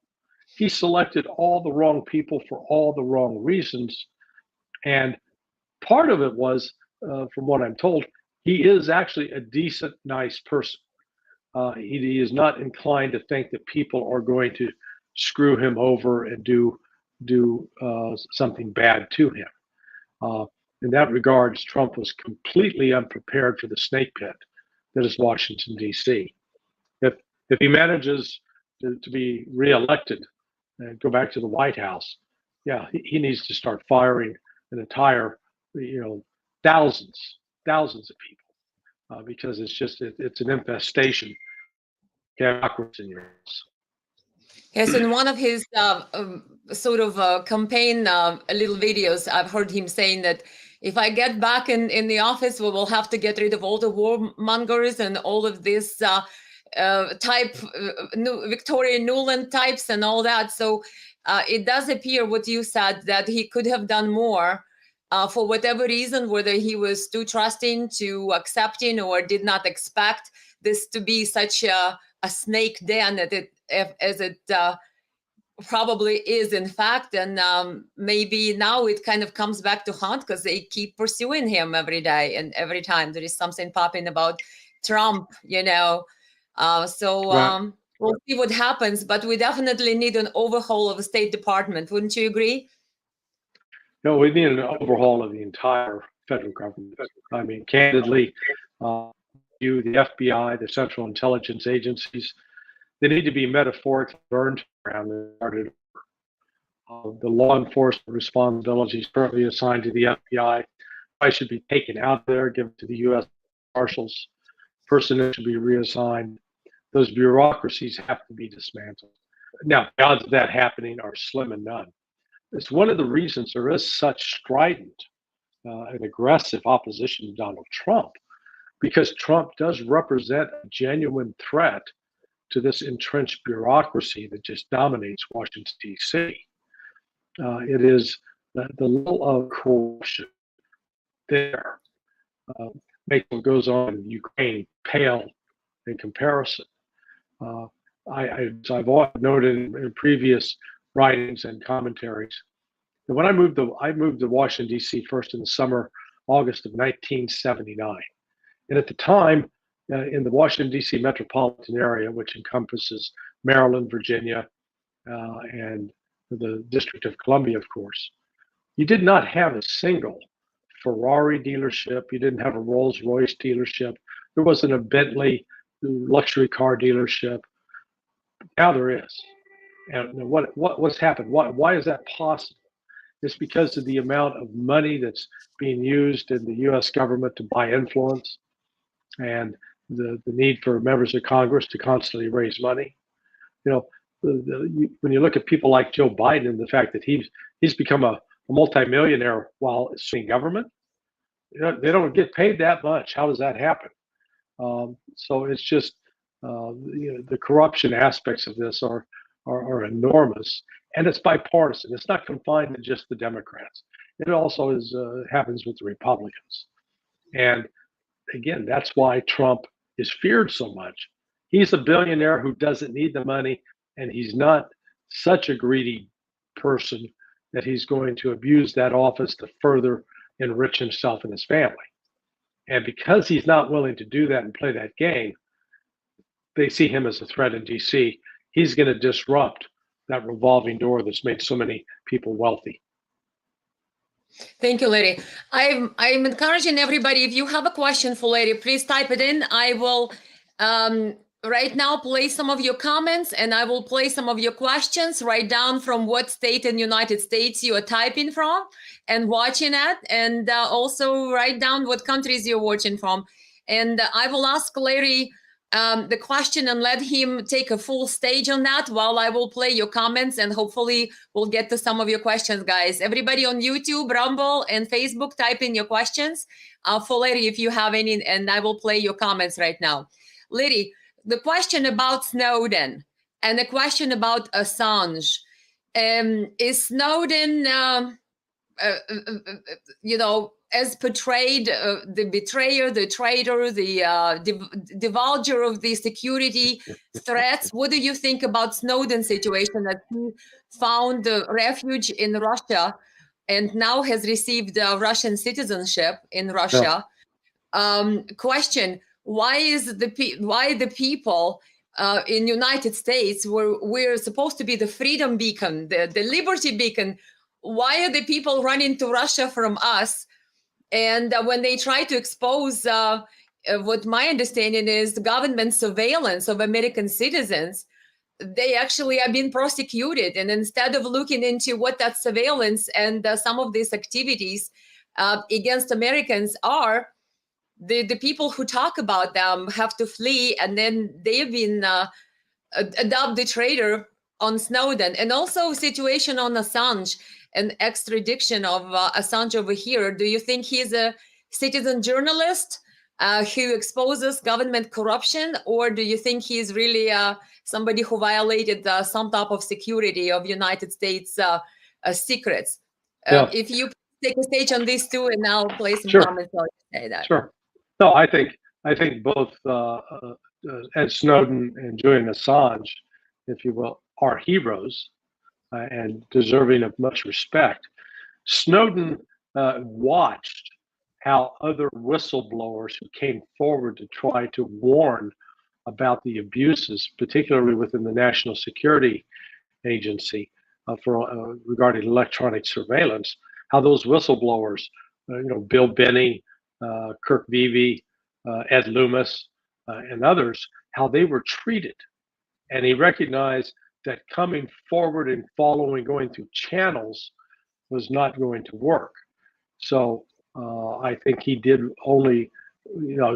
He selected all the wrong people for all the wrong reasons. And part of it was, from what I'm told, he is actually a decent, nice person. He is not inclined to think that people are going to screw him over and do something bad to him. In that regards, Trump was completely unprepared for the snake pit that is Washington, D.C. If he manages to be reelected and go back to the White House, yeah, he needs to start firing an entire, thousands of people, because it's an infestation. Bureaucracy in your house. Yes, in one of his campaign little videos, I've heard him saying that if I get back in the office, we will have to get rid of all the warmongers and all of this Victoria Nuland types and all that. So it does appear what you said, that he could have done more for whatever reason, whether he was too trusting, too accepting, or did not expect this to be such a snake den as it probably is in fact. And maybe now it kind of comes back to haunt, because they keep pursuing him every day, and every time there is something popping about Trump, Right. We'll see what happens, but we definitely need an overhaul of the State Department. Wouldn't you agree? No, we need an overhaul of the entire federal government. I mean, candidly, the FBI, the Central Intelligence Agencies, they need to be metaphorically burned around and started. The law enforcement responsibilities currently assigned to the FBI should be taken out there, given to the U.S. Marshals. Personnel should be reassigned. Those bureaucracies have to be dismantled. Now, the odds of that happening are slim and none. It's one of the reasons there is such strident and aggressive opposition to Donald Trump, because Trump does represent a genuine threat to this entrenched bureaucracy that just dominates Washington, D.C. It is the level of corruption there makes what goes on in Ukraine pale in comparison. I've noted in previous writings and commentaries that when I moved to Washington, D.C. first in the summer, August of 1979. And at the time, in the Washington, D.C. metropolitan area, which encompasses Maryland, Virginia, and the District of Columbia, of course, you did not have a single Ferrari dealership. You didn't have a Rolls-Royce dealership. There wasn't a Bentley luxury car dealership. Now there is. And what's happened? Why is that possible? It's because of the amount of money that's being used in the U.S. government to buy influence, and the need for members of Congress to constantly raise money. When you look at people like Joe Biden and the fact that he's become a multimillionaire while in government, they don't get paid that much. How does that happen? So it's just the corruption aspects of this are enormous, and it's bipartisan. It's not confined to just the Democrats. It also happens with the Republicans. And again, that's why Trump is feared so much. He's a billionaire who doesn't need the money, and he's not such a greedy person that he's going to abuse that office to further enrich himself and his family. And because he's not willing to do that and play that game, they see him as a threat in DC. He's going to disrupt that revolving door that's made so many people wealthy. Thank you, Larry. I'm encouraging everybody, if you have a question for Larry, please type it in. I will right now play some of your comments, and I will play some of your questions. Write down from what state in the United States you are typing from and watching at, and also write down what countries you're watching from. And I will ask Larry the question and let him take a full stage on that while I will play your comments, and hopefully we'll get to some of your questions, guys. Everybody on YouTube, Rumble, and Facebook, type in your questions. for Lady, if you have any, and I will play your comments right now. Lady, the question about Snowden and the question about Assange. Is Snowden, as portrayed, the betrayer, the traitor, the divulger of the security threats? What do you think about Snowden's situation, that he found refuge in Russia and now has received Russian citizenship in Russia? Question: why the people in United States, where we're supposed to be the freedom beacon, the liberty beacon, why are the people running to Russia from us? And when they try to expose what my understanding is the government surveillance of American citizens, they actually are being prosecuted. And instead of looking into what that surveillance and some of these activities against Americans are, the people who talk about them have to flee, and then they've been adopt the traitor on Snowden. And also situation on Assange and extradition of Assange over here. Do you think he's a citizen journalist who exposes government corruption, or do you think he's really somebody who violated some type of security of United States secrets? If you take a stage on these two, and I'll play some comments while you say that. Sure. No, I think both Ed Snowden and Julian Assange, if you will, are heroes and deserving of much respect. Snowden watched how other whistleblowers who came forward to try to warn about the abuses, particularly within the National Security Agency regarding electronic surveillance, how those whistleblowers, Bill Binney, Kirk Beebe, Ed Loomis, and others, how they were treated. And he recognized that coming forward and going through channels was not going to work. So I think he did only,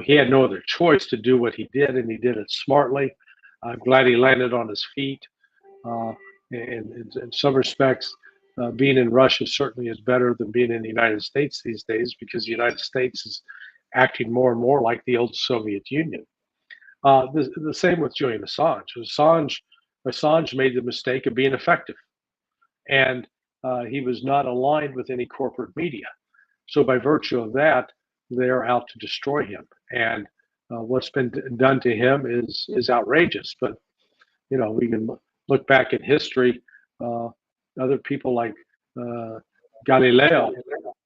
he had no other choice to do what he did, and he did it smartly. I'm glad he landed on his feet. In some respects, being in Russia certainly is better than being in the United States these days, because the United States is acting more and more like the old Soviet Union. The same with Julian Assange. Assange made the mistake of being effective, and he was not aligned with any corporate media. So by virtue of that, they're out to destroy him. And what's been done to him is outrageous. But we can look back at history. Other people like Galileo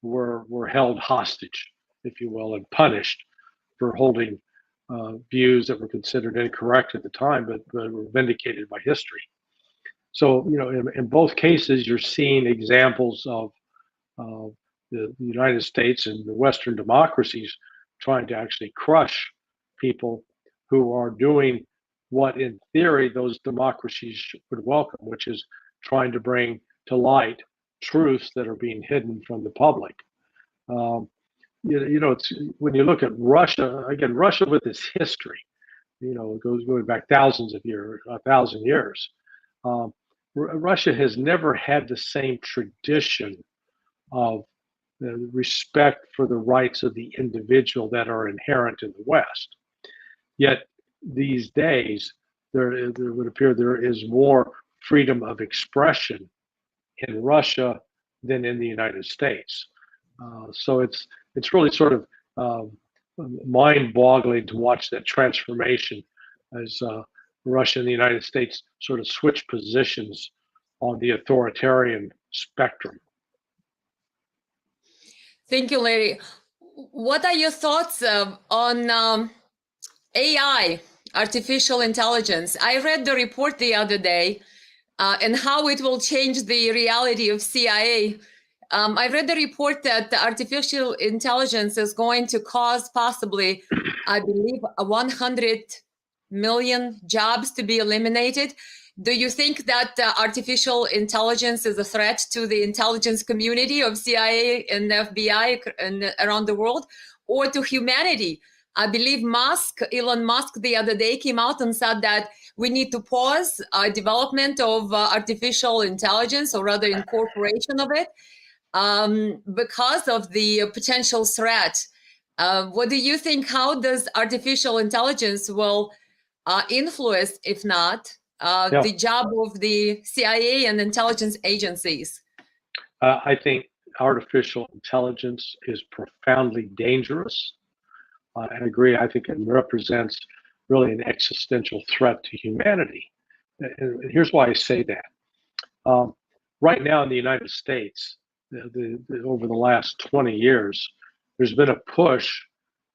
were held hostage, if you will, and punished for holding views that were considered incorrect at the time, but were vindicated by history. So, in both cases, you're seeing examples of the United States and the Western democracies trying to actually crush people who are doing what, in theory, those democracies would welcome, which is trying to bring to light truths that are being hidden from the public. It's, when you look at Russia, again, Russia with its history, it goes going back thousands of years, 1,000 years. Russia has never had the same tradition of respect for the rights of the individual that are inherent in the West. Yet these days, there would appear there is more freedom of expression in Russia than in the United States. So it's really sort of mind-boggling to watch that transformation as Russia and the United States sort of switch positions on the authoritarian spectrum. Thank you, Larry. What are your thoughts on AI, artificial intelligence? I read the report the other day and how it will change the reality of CIA. I read the report that the artificial intelligence is going to cause possibly, I believe, 100 million jobs to be eliminated. Do you think that artificial intelligence is a threat to the intelligence community of CIA and FBI and around the world, or to humanity? I believe Elon Musk the other day came out and said that we need to pause development of artificial intelligence, or rather incorporation of it, because of the potential threat What do you think? How does artificial intelligence will influence, if not, Yeah, the job of the CIA and intelligence agencies? I think artificial intelligence is profoundly dangerous. I agree. I think it represents really an existential threat to humanity. And here's why I say that. Right now in the United States, over the last 20 years, there's been a push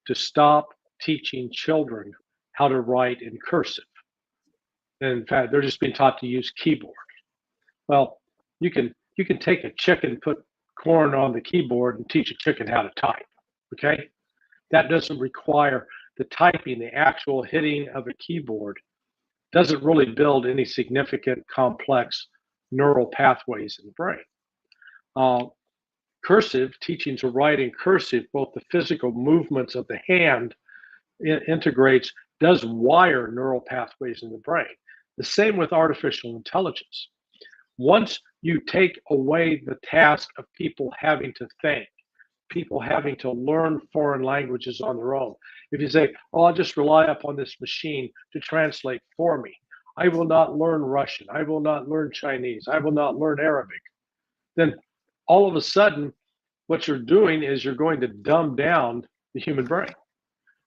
to stop teaching children how to write in cursive. And in fact, they're just being taught to use keyboard. Well, you can take a chicken, put corn on the keyboard, and teach a chicken how to type. Okay, that doesn't require the typing, the actual hitting of a keyboard doesn't really build any significant complex neural pathways in the brain. Cursive, teaching to write in cursive, both the physical movements of the hand integrates, does wire neural pathways in the brain. The same with artificial intelligence. Once you take away the task of people having to think, people having to learn foreign languages on their own. If you say, oh, I'll just rely upon this machine to translate for me, I will not learn Russian, I will not learn Chinese, I will not learn Arabic, then all of a sudden, what you're doing is you're going to dumb down the human brain.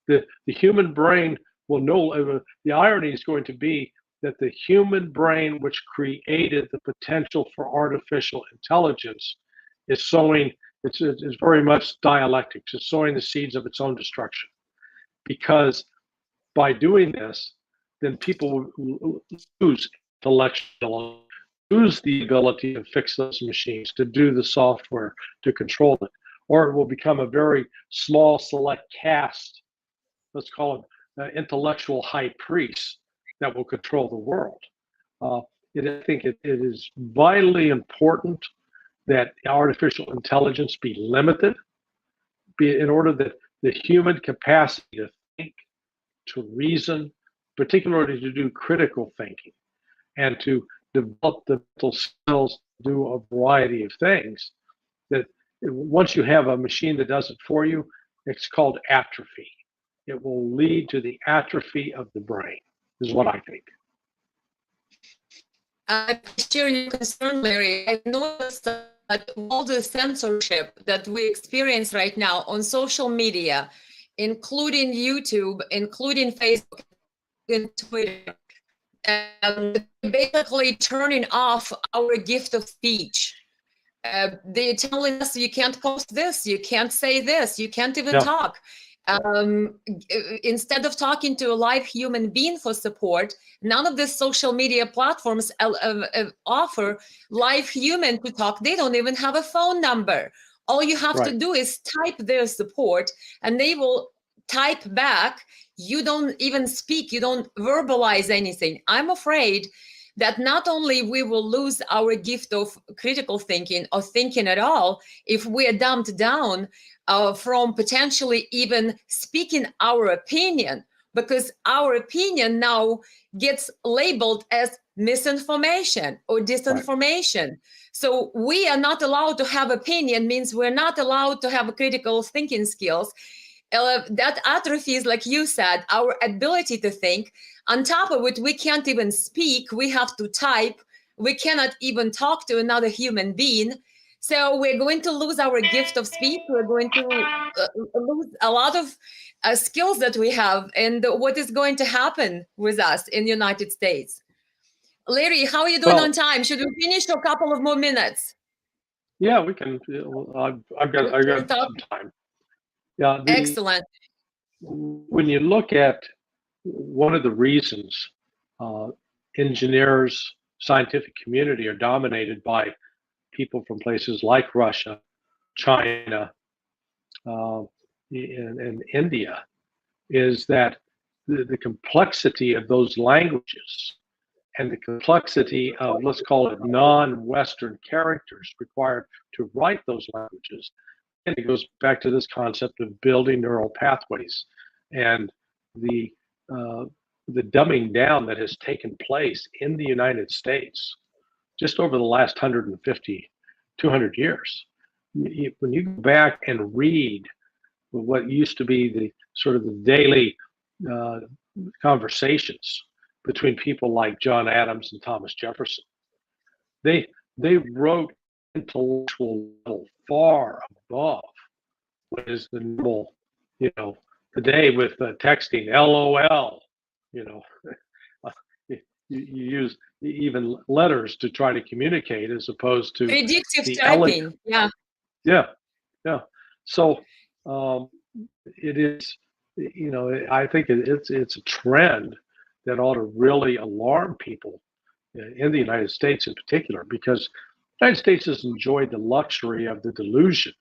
The human brain will know, the irony is going to be that the human brain, which created the potential for artificial intelligence, is sowing, it's very much dialectics, it's sowing the seeds of its own destruction. Because by doing this, then people lose intellectual, lose the ability to fix those machines, to do the software, to control it, or it will become a very small, select caste, let's call it intellectual high priests, that will control the world. I think it is vitally important that artificial intelligence be limited, in order that the human capacity to think, to reason, particularly to do critical thinking, and to develop the mental skills to do a variety of things, that once you have a machine that does it for you, it's called atrophy. It will lead to the atrophy of the brain, is what I think. I share your concern, Larry. I noticed that all the censorship that we experience right now on social media, including YouTube, including Facebook and Twitter, basically turning off our gift of speech. They're telling us you can't post this, you can't say this, you can't even talk. Instead of talking to a live human being for support, none of the social media platforms offer live human to talk. They don't even have a phone number. All you have to do is type their support and they will type back. You don't even speak, you don't verbalize anything. I'm afraid that not only we will lose our gift of critical thinking or thinking at all if we are dumbed down from potentially even speaking our opinion, because our opinion now gets labeled as misinformation or disinformation. So we are not allowed to have opinion, means we're not allowed to have critical thinking skills. That atrophies, like you said, our ability to think. On top of it, we can't even speak. We have to type. We cannot even talk to another human being. So we're going to lose our gift of speech. We're going to lose a lot of skills that we have. And what is going to happen with us in the United States? Larry, how are you doing on time? Should we finish a couple of more minutes? Yeah, we can. I've got some time. Yeah. Excellent. When you look at one of the reasons engineers, scientific community are dominated by people from places like Russia, China, and India, is that the complexity of those languages and the complexity of, let's call it, non-Western characters required to write those languages. And it goes back to this concept of building neural pathways and the dumbing down that has taken place in the United States just over the last 150, 200 years. When you go back and read what used to be the sort of the daily conversations between people like John Adams and Thomas Jefferson. They wrote intellectual level far above what is the normal, today with texting, LOL, you use even letters to try to communicate as opposed to predictive the typing. Yeah. Yeah. So it is, I think it's a trend that ought to really alarm people in the United States in particular, because the United States has enjoyed the luxury of the delusion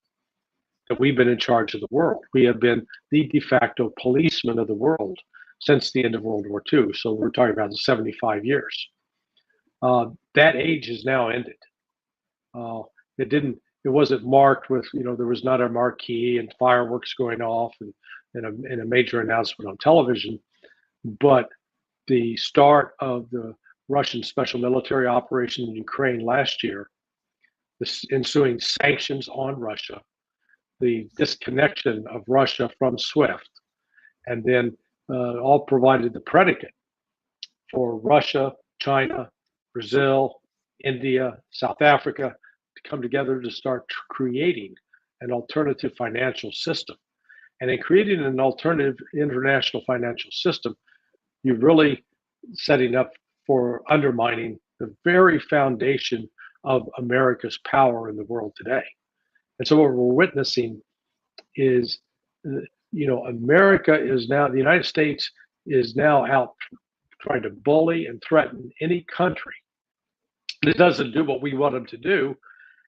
that we've been in charge of the world. We have been the de facto policeman of the world since the end of World War II. So we're talking about 75 years. That age has now ended. It wasn't marked with, there was not a marquee and fireworks going off and a major announcement on television, but the start of the Russian special military operation in Ukraine last year, the ensuing sanctions on Russia, the disconnection of Russia from SWIFT, and then all provided the predicate for Russia, China, Brazil, India, South Africa to come together to start creating an alternative financial system. And in creating an alternative international financial system, you're really setting up for undermining the very foundation of America's power in the world today. And so what we're witnessing is, America is now, the United States is now out trying to bully and threaten any country that doesn't do what we want them to do.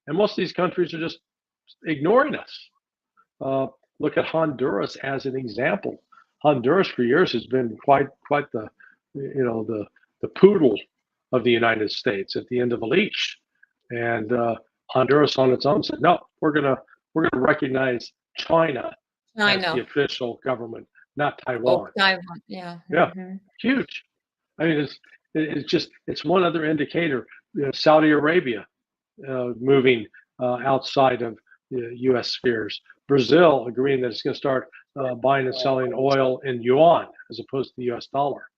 And most of these countries are just ignoring us. Look at Honduras as an example. Honduras for years has been quite the poodle of the United States at the end of a leash. And Honduras on its own said, no, we're gonna recognize China as the official government, not Taiwan. Taiwan, yeah. Yeah, huge. I mean, it's one other indicator. Saudi Arabia moving outside of the U.S. spheres. Brazil agreeing that it's going to start buying and selling oil in yuan as opposed to the U.S. dollar.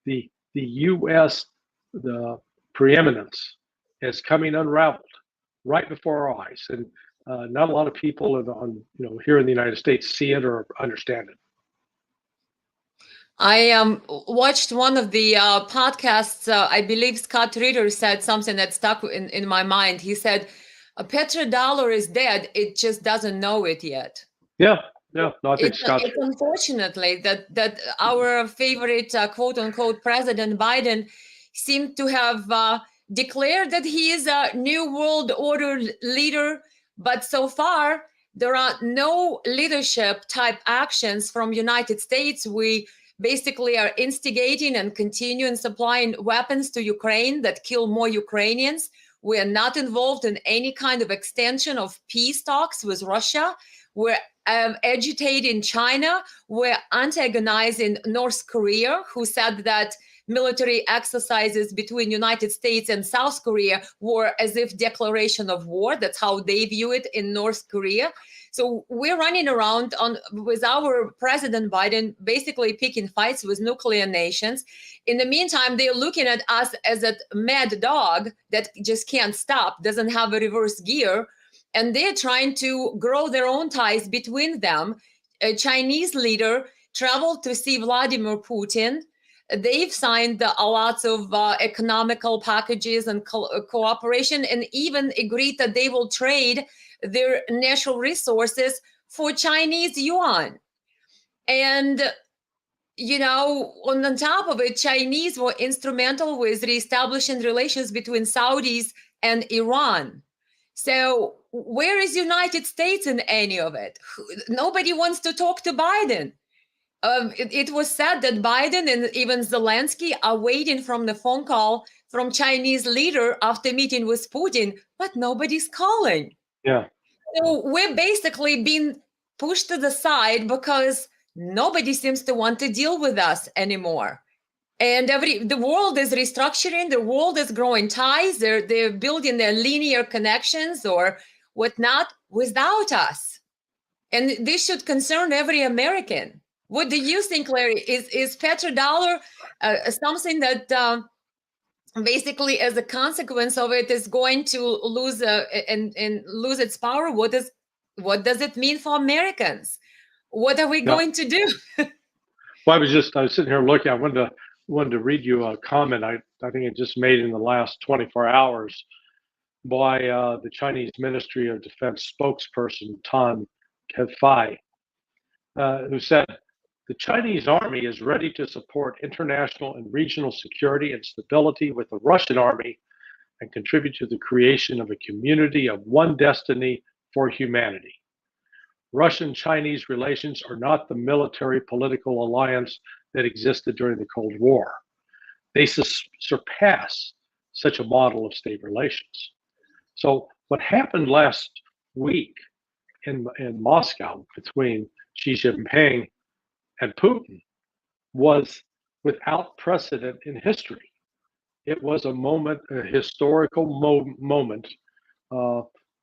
The U.S. the preeminence is coming unraveled right before our eyes, and not a lot of people here in the United States see it or understand it. I watched one of the podcasts. I believe Scott Ritter said something that stuck in my mind. He said, "A petrodollar is dead. It just doesn't know it yet." Yeah. No, I think it's unfortunately that our favorite quote unquote President Biden seemed to have declared that he is a new world order leader, but so far there are no leadership type actions from United States. We basically are instigating and continuing supplying weapons to Ukraine that kill more Ukrainians. We are not involved in any kind of extension of peace talks with Russia. We're agitating China. We're antagonizing North Korea, who said that military exercises between United States and South Korea were as if declaration of war. That's how they view it in North Korea. So we're running around with our President Biden, basically picking fights with nuclear nations. In the meantime, they're looking at us as a mad dog that just can't stop, doesn't have a reverse gear. And they're trying to grow their own ties between them. A Chinese leader traveled to see Vladimir Putin. They've signed a lot of economical packages and cooperation, and even agreed that they will trade their natural resources for Chinese yuan. And, on top of it, Chinese were instrumental with reestablishing relations between Saudis and Iran. So where is United States in any of it? Nobody wants to talk to Biden. It was said that Biden and even Zelensky are waiting from the phone call from Chinese leader after meeting with Putin, but nobody's calling. Yeah. So we're basically being pushed to the side because nobody seems to want to deal with us anymore. And the world is restructuring, the world is growing ties, they're building their linear connections or whatnot without us. And this should concern every American. What do you think, Larry? Is petrodollar something that basically, as a consequence of it, is going to lose and lose its power? What does it mean for Americans? What are we going to do? Well, I was sitting here looking. I wanted to read you a comment I think it just made in the last 24 hours by the Chinese Ministry of Defense spokesperson Tan Kefei, who said, "The Chinese army is ready to support international and regional security and stability with the Russian army and contribute to the creation of a community of one destiny for humanity. Russian-Chinese relations are not the military-political alliance that existed during the Cold War. They surpass such a model of state relations." So what happened last week in Moscow between Xi Jinping and Putin was without precedent in history. It was a moment, a historical moment,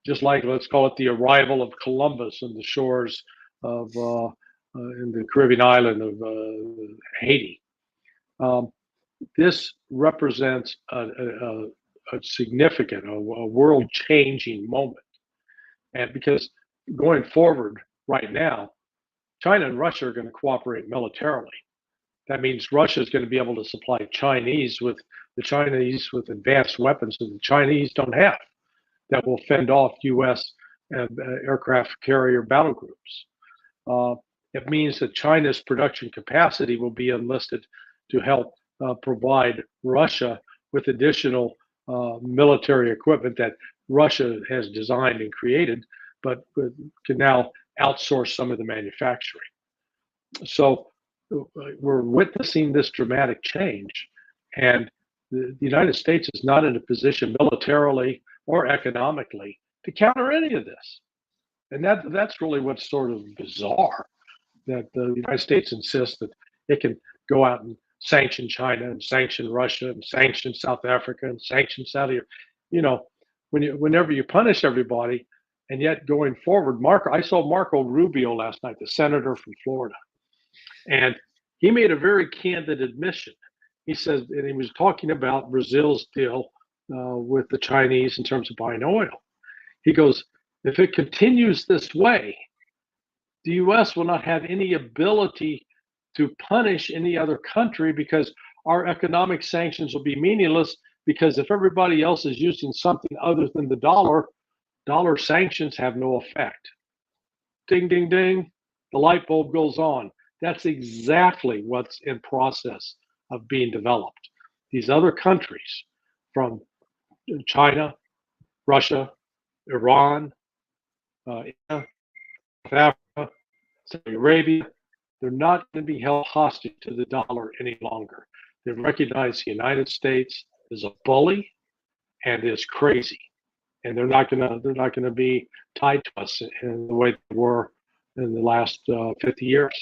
just like, let's call it the arrival of Columbus on the shores of in the Caribbean island of Haiti. This represents a significant, a world-changing moment. And because going forward right now, China and Russia are going to cooperate militarily. That means Russia is going to be able to supply the Chinese with advanced weapons that the Chinese don't have, that will fend off U.S. Aircraft carrier battle groups. It means that China's production capacity will be enlisted to help provide Russia with additional military equipment that Russia has designed and created, but can now outsource some of the manufacturing. So we're witnessing this dramatic change, and the United States is not in a position militarily or economically to counter any of this. And that's really what's sort of bizarre, that the United States insists that it can go out and sanction China and sanction Russia and sanction South Africa and sanction Saudi. You know, whenever you punish everybody, and yet going forward, I saw Marco Rubio last night, the senator from Florida, and he made a very candid admission. He says, and he was talking about Brazil's deal with the Chinese in terms of buying oil. He goes, if it continues this way, the U.S. will not have any ability to punish any other country because our economic sanctions will be meaningless, because if everybody else is using something other than the dollar sanctions have no effect. Ding, ding, ding, the light bulb goes on. That's exactly what's in process of being developed. These other countries, from China, Russia, Iran, South Africa, Saudi Arabia, they're not going to be held hostage to the dollar any longer. They recognize the United States as a bully and is crazy, and they're not going to be tied to us in the way they were in the last 50 years.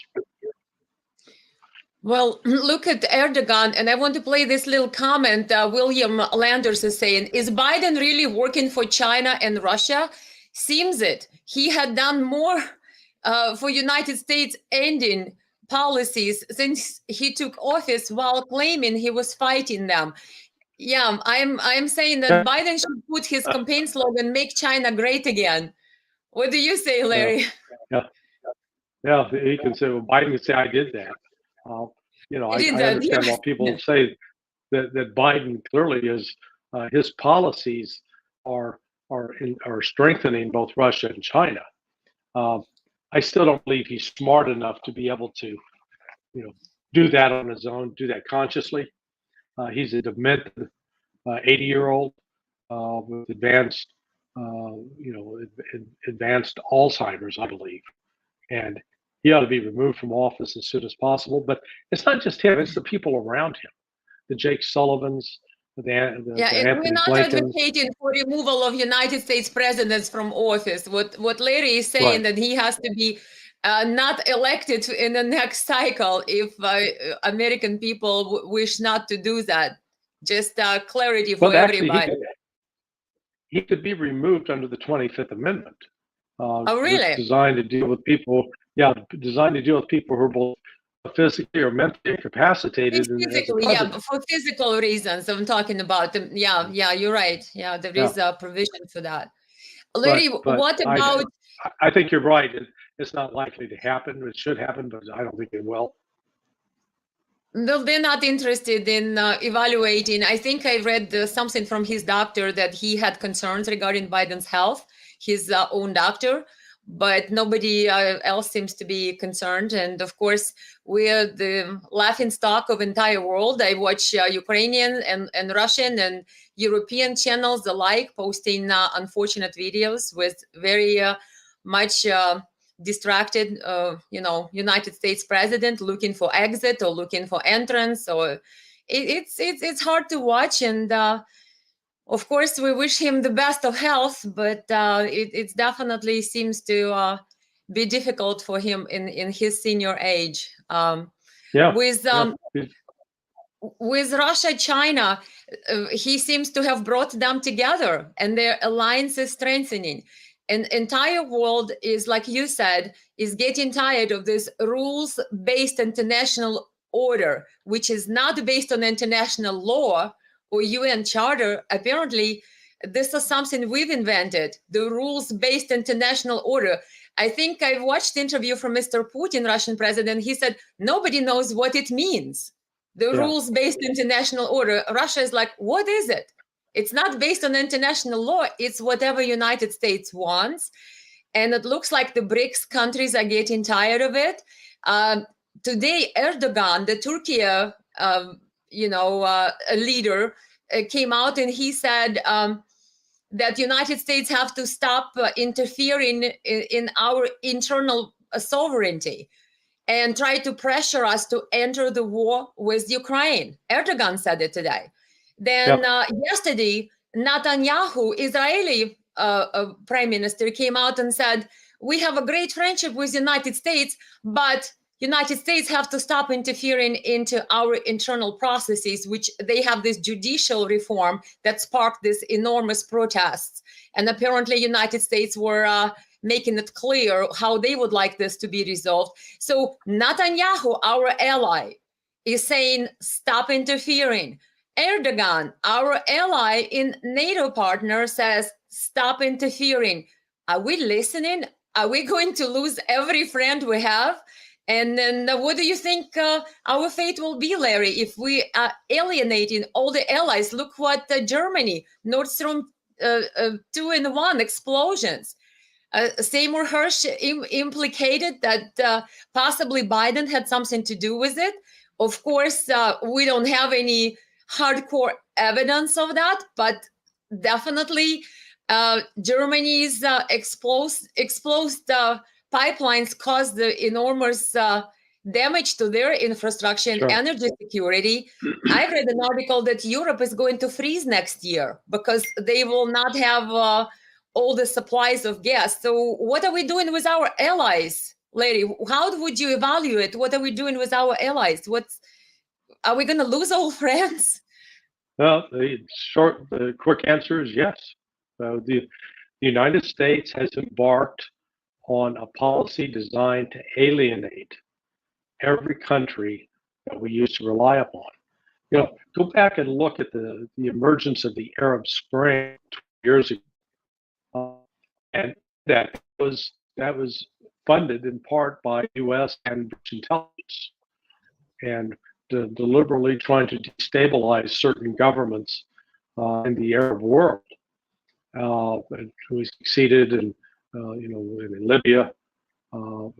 Well, look at Erdogan, and I want to play this little comment. William Landers is saying, is Biden really working for China and Russia? Seems it. He had done more for United States ending policies since he took office, while claiming he was fighting them. Yeah, I'm saying that Biden should put his campaign slogan, "Make China Great Again." What do you say, Larry? Yeah, he can say, well, Biden can say, I did that. You know, I understand why people say that Biden clearly is, his policies are strengthening both Russia and China. I still don't believe he's smart enough to be able to, do that on his own, do that consciously. He's a demented 80-year-old with advanced, advanced Alzheimer's, I believe, and he ought to be removed from office as soon as possible. But it's not just him; it's the people around him, the Jake Sullivans, the and Anthony we're not Blinkens. advocating for removal of United States presidents from office. What Larry is saying, that he has to be not elected in the next cycle if American people wish not to do that. Just clarity for everybody. He could be removed under the 25th Amendment. Oh, that's really? designed to deal with people. Yeah, designed to deal with people who are both physically or mentally incapacitated, and as a Physically, yeah, president. but for physical reasons, I'm talking about them. Yeah, yeah, you're right. Yeah, there Yeah, is a provision for that. Larry, but what about? I think you're right. It's not likely to happen. It should happen, but I don't think it will. Well, they're not interested in evaluating. I think I read something from his doctor that he had concerns regarding Biden's health, his own doctor, but nobody else seems to be concerned. And of course, we're the laughing stock of entire world. I watch Ukrainian and Russian and European channels alike posting unfortunate videos with very much distracted United States president looking for exit or looking for entrance, or it's hard to watch. And of course we wish him the best of health, but it definitely seems to be difficult for him in his senior age. Yeah, With yeah, with Russia, China, he seems to have brought them together, and their alliance is strengthening. And entire world is, like you said, is getting tired of this rules-based international order, which is not based on international law or UN charter. Apparently, this is something we've invented, the rules-based international order. I think I watched the interview from Mr. Putin, Russian president. He said nobody knows what it means, the yeah. rules-based international order. Russia is like, what is it? It's not based on international law. It's whatever United States wants. And it looks like the BRICS countries are getting tired of it. Today, Erdogan, the Turkey, leader, came out and he said that United States have to stop interfering in our internal sovereignty and try to pressure us to enter the war with Ukraine. Erdogan said it today. Then Yep. yesterday, Netanyahu, Israeli prime minister, came out and said, we have a great friendship with United States, but United States have to stop interfering into our internal processes, which they have this judicial reform that sparked these enormous protests. And apparently United States were making it clear how they would like this to be resolved. So Netanyahu, our ally, is saying, stop interfering. Erdogan, our ally in NATO partner, says, stop interfering. Are we listening? Are we going to lose every friend we have? And then what do you think our fate will be, Larry, if we are alienating all the allies? Look what Germany, Nord Stream 2 and 1 explosions. Seymour Hersh implicated that possibly Biden had something to do with it. Of course, we don't have any hardcore evidence of that, but definitely Germany's exposed pipelines caused the enormous damage to their infrastructure and Sure. energy security. I read an article that Europe is going to freeze next year because they will not have all the supplies of gas. So what are we doing with our allies, Larry? How would you evaluate what are we doing with our allies? Are we going to lose all friends? Well, the quick answer is yes. The United States has embarked on a policy designed to alienate every country that we used to rely upon. Go back and look at the emergence of the Arab Spring 20 years ago, and that was funded in part by U.S. and British intelligence, and deliberately trying to destabilize certain governments in the Arab world. We succeeded in Libya,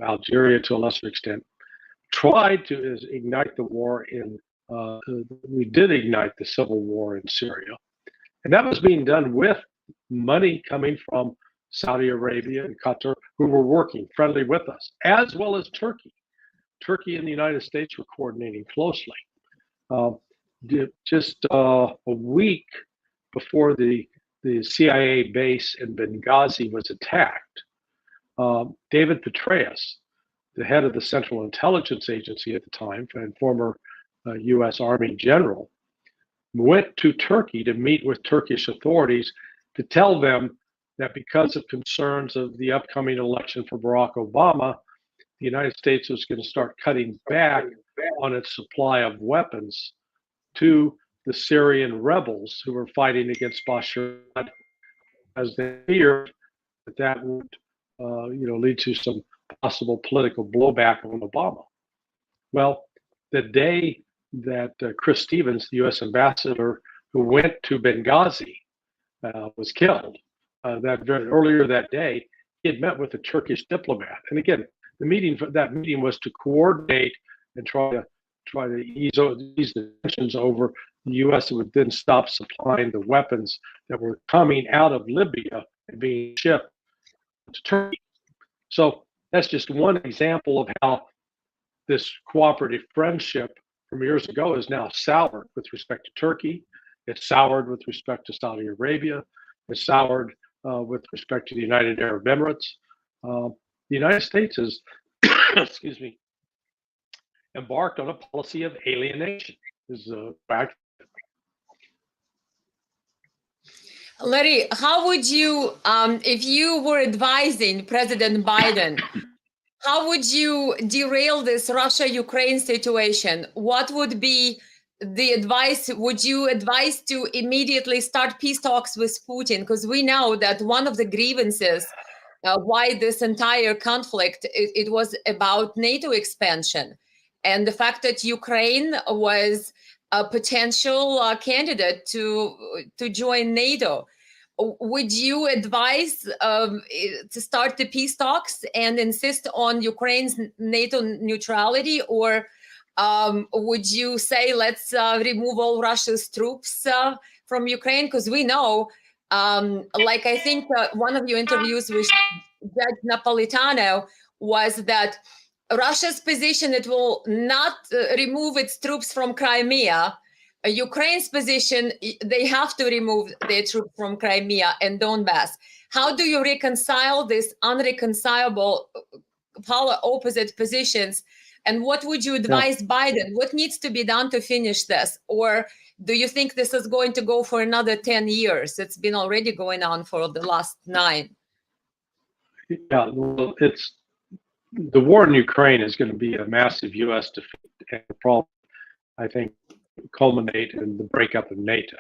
Algeria to a lesser extent. Tried to ignite the war we did ignite the civil war in Syria. And that was being done with money coming from Saudi Arabia and Qatar, who were working friendly with us, as well as Turkey. Turkey and the United States were coordinating closely. Just a week before the CIA base in Benghazi was attacked, David Petraeus, the head of the Central Intelligence Agency at the time and former U.S. Army general, went to Turkey to meet with Turkish authorities to tell them that because of concerns of the upcoming election for Barack Obama, the United States was going to start cutting back on its supply of weapons to the Syrian rebels who were fighting against Bashar, as they feared that would, lead to some possible political blowback on Obama. Well, the day that Chris Stevens, the U.S. ambassador who went to Benghazi, was killed, earlier that day, he had met with a Turkish diplomat, and again, that meeting was to coordinate and try to ease the tensions over the U.S. would then stop supplying the weapons that were coming out of Libya and being shipped to Turkey. So that's just one example of how this cooperative friendship from years ago is now soured with respect to Turkey. It's soured with respect to Saudi Arabia. It's soured with respect to the United Arab Emirates. The United States has, excuse me, embarked on a policy of alienation. This is a fact. Larry, how would you, if you were advising President Biden, how would you derail this Russia-Ukraine situation? What would be the advice? Would you advise to immediately start peace talks with Putin? Because we know that one of the grievances why this entire conflict, it was about NATO expansion. And the fact that Ukraine was a potential candidate to join NATO. Would you advise to start the peace talks and insist on Ukraine's NATO neutrality, or would you say let's remove all Russia's troops from Ukraine? Because we know, like I think one of your interviews with Judge Napolitano was that Russia's position, it will not remove its troops from Crimea. Ukraine's position, they have to remove their troops from Crimea and Donbass. How do you reconcile this unreconcilable polar opposite positions? And what would you advise Biden? What needs to be done to finish this? Or do you think this is going to go for another 10 years? It's been already going on for the last 9. Yeah, well, the war in Ukraine is going to be a massive U.S. defeat, and probably, I think, culminate in the breakup of NATO.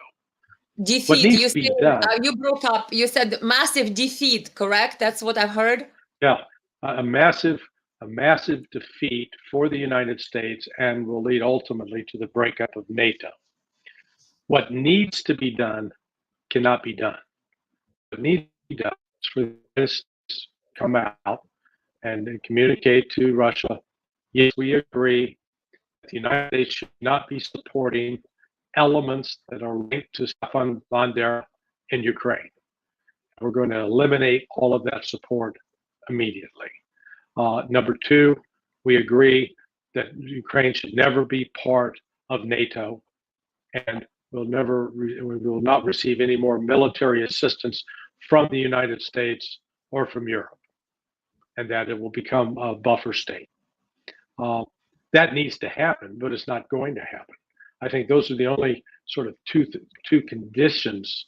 Defeat, you said, you broke up. You said massive defeat, correct? That's what I've heard. Yeah, a massive defeat for the United States, and will lead ultimately to the breakup of NATO. What needs to be done cannot be done. What needs to be done is for this to come out and communicate to Russia, yes, we agree that the United States should not be supporting elements that are linked to Stefan Bandera in Ukraine. We're going to eliminate all of that support immediately. Number 2, we agree that Ukraine should never be part of NATO, and we will not receive any more military assistance from the United States or from Europe, and that it will become a buffer state. That needs to happen, but it's not going to happen. I think those are the only sort of two conditions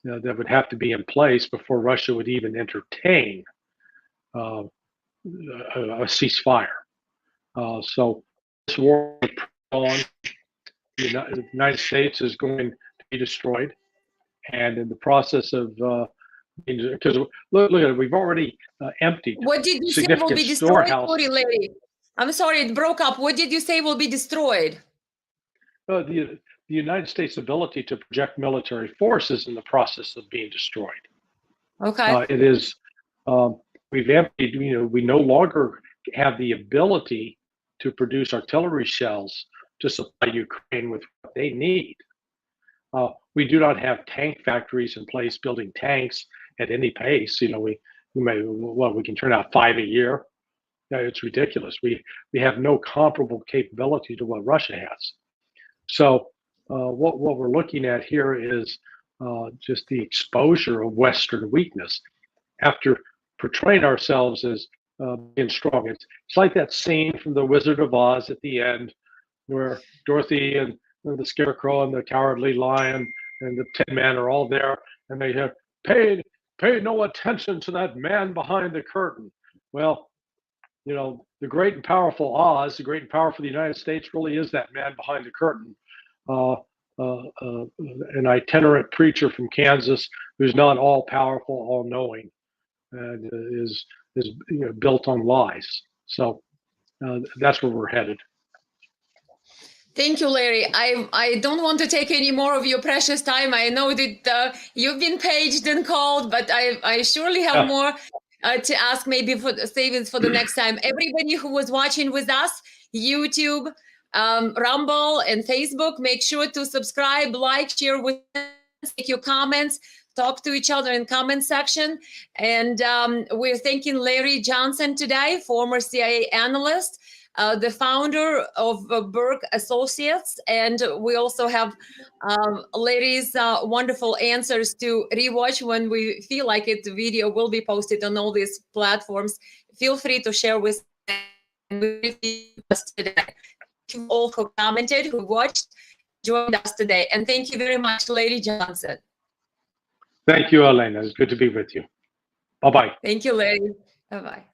that would have to be in place before Russia would even entertain a ceasefire. So this war on the United States is going to be destroyed, and in the process of because look at it, we've already emptied. What did you say will be destroyed? I'm sorry, it broke up. What did you say will be destroyed? The United States' ability to project military force is in the process of being destroyed. Okay. It is. We've emptied. We no longer have the ability to produce artillery shells to supply Ukraine with what they need. We do not have tank factories in place building tanks at any pace. We can turn out 5 a year. It's ridiculous. We have no comparable capability to what Russia has. So what we're looking at here is just the exposure of Western weakness. After portraying ourselves as being strong, it's like that scene from The Wizard of Oz at the end, where Dorothy and the Scarecrow and the Cowardly Lion and the Tin Man are all there, and they have paid pay no attention to that man behind the curtain. Well, you know, the great and powerful Oz, the great and powerful United States really is that man behind the curtain. An itinerant preacher from Kansas who's not all powerful, all knowing, and is built on lies. So that's where we're headed. Thank you, Larry. I don't want to take any more of your precious time. I know that you've been paged and called, but I surely have more to ask, maybe for the savings for the next time. Everybody who was watching with us, YouTube, Rumble, and Facebook, make sure to subscribe, like, share with us, make your comments, talk to each other in comment section. And we're thanking Larry Johnson today, former CIA analyst, the founder of Burke Associates, and we also have Larry's wonderful answers to rewatch when we feel like it. The video will be posted on all these platforms. Feel free to share with us today. Thank you all who commented, who watched, joined us today, and thank you very much, Larry Johnson. Thank you, Elena. It's good to be with you. Bye-bye. Thank you, Larry. Bye-bye.